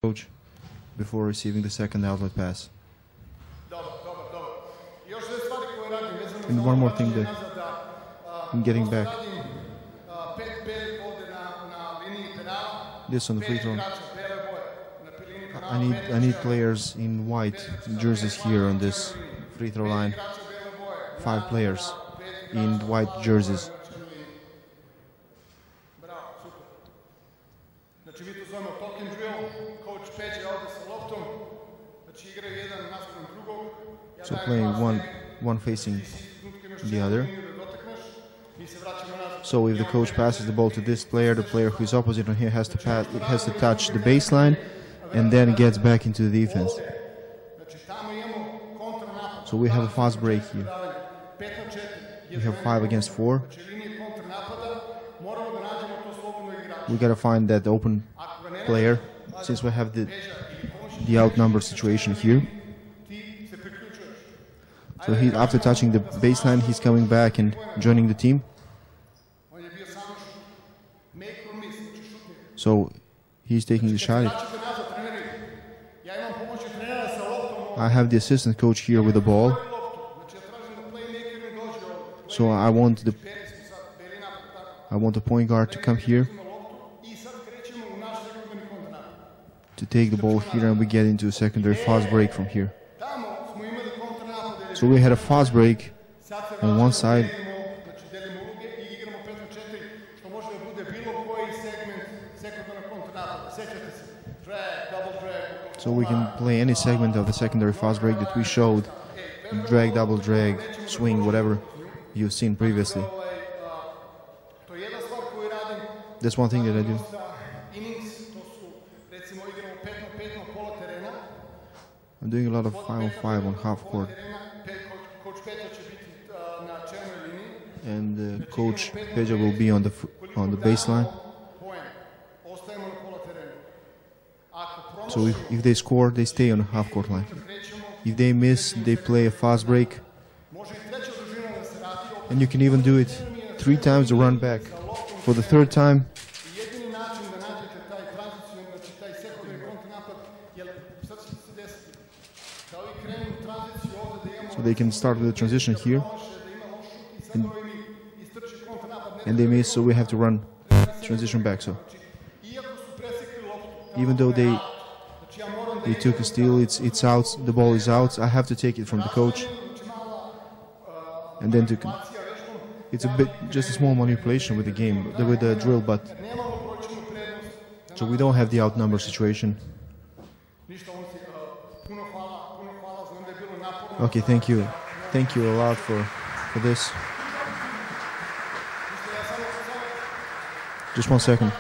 Coach before receiving the second outlet pass. And one more thing that I'm getting back. This on the free throw. I need players in white jerseys here on this free throw line. 5 players in white jerseys. So playing one facing the other. So if the coach passes the ball to this player, the player who is opposite on here has to touch the baseline and then gets back into the defense. So we have a fast break here. We have 5 against 4. We gotta find that open player since we have the outnumbered situation here. So after touching the baseline, he's coming back and joining the team. So he's taking the shot. I have the assistant coach here with the ball. So I want the point guard to come here to take the ball here, and we get into a secondary fast break from here. So we had a fast break on one side. So we can play any segment of the secondary fast break that we showed. Drag, double drag, swing, whatever you've seen previously. That's one thing that I do. I'm doing a lot of 5-on-5 on half court. And Coach Peja will be on the baseline. So if they score, they stay on the half court line. If they miss, they play a fast break. And you can even do it 3 times to run back. For the 3rd time, so they can start with the transition here. And they miss, so we have to run transition back. So even though they took a steal, it's out, the ball is out, I have to take it from the coach. And then it's a bit, just a small manipulation with the game, with the drill, but so we don't have the outnumber situation. Okay, thank you a lot for this. Just 1 second.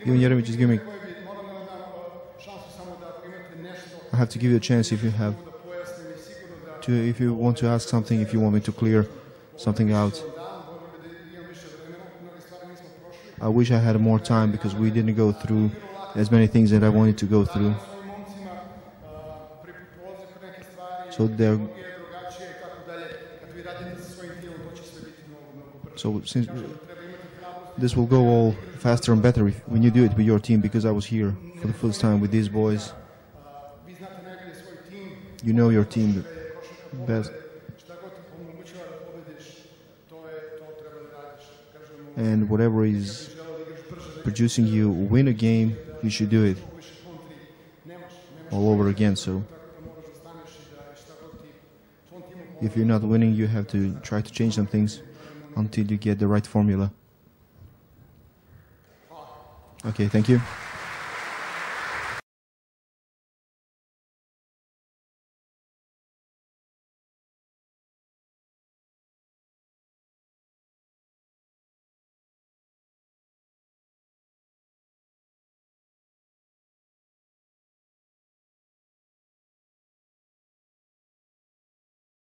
Ivan Jeremic, just give me. I have to give you a chance if you have to, if you want to ask something, if you want me to clear something out. I wish I had more time because we didn't go through as many things that I wanted to go through. So since this will go all faster and better when you do it with your team, because I was here for the first time with these boys. You know your team best. And whatever is producing you win a game, you should do it all over again. So if you're not winning, you have to try to change some things until you get the right formula. Okay, thank you.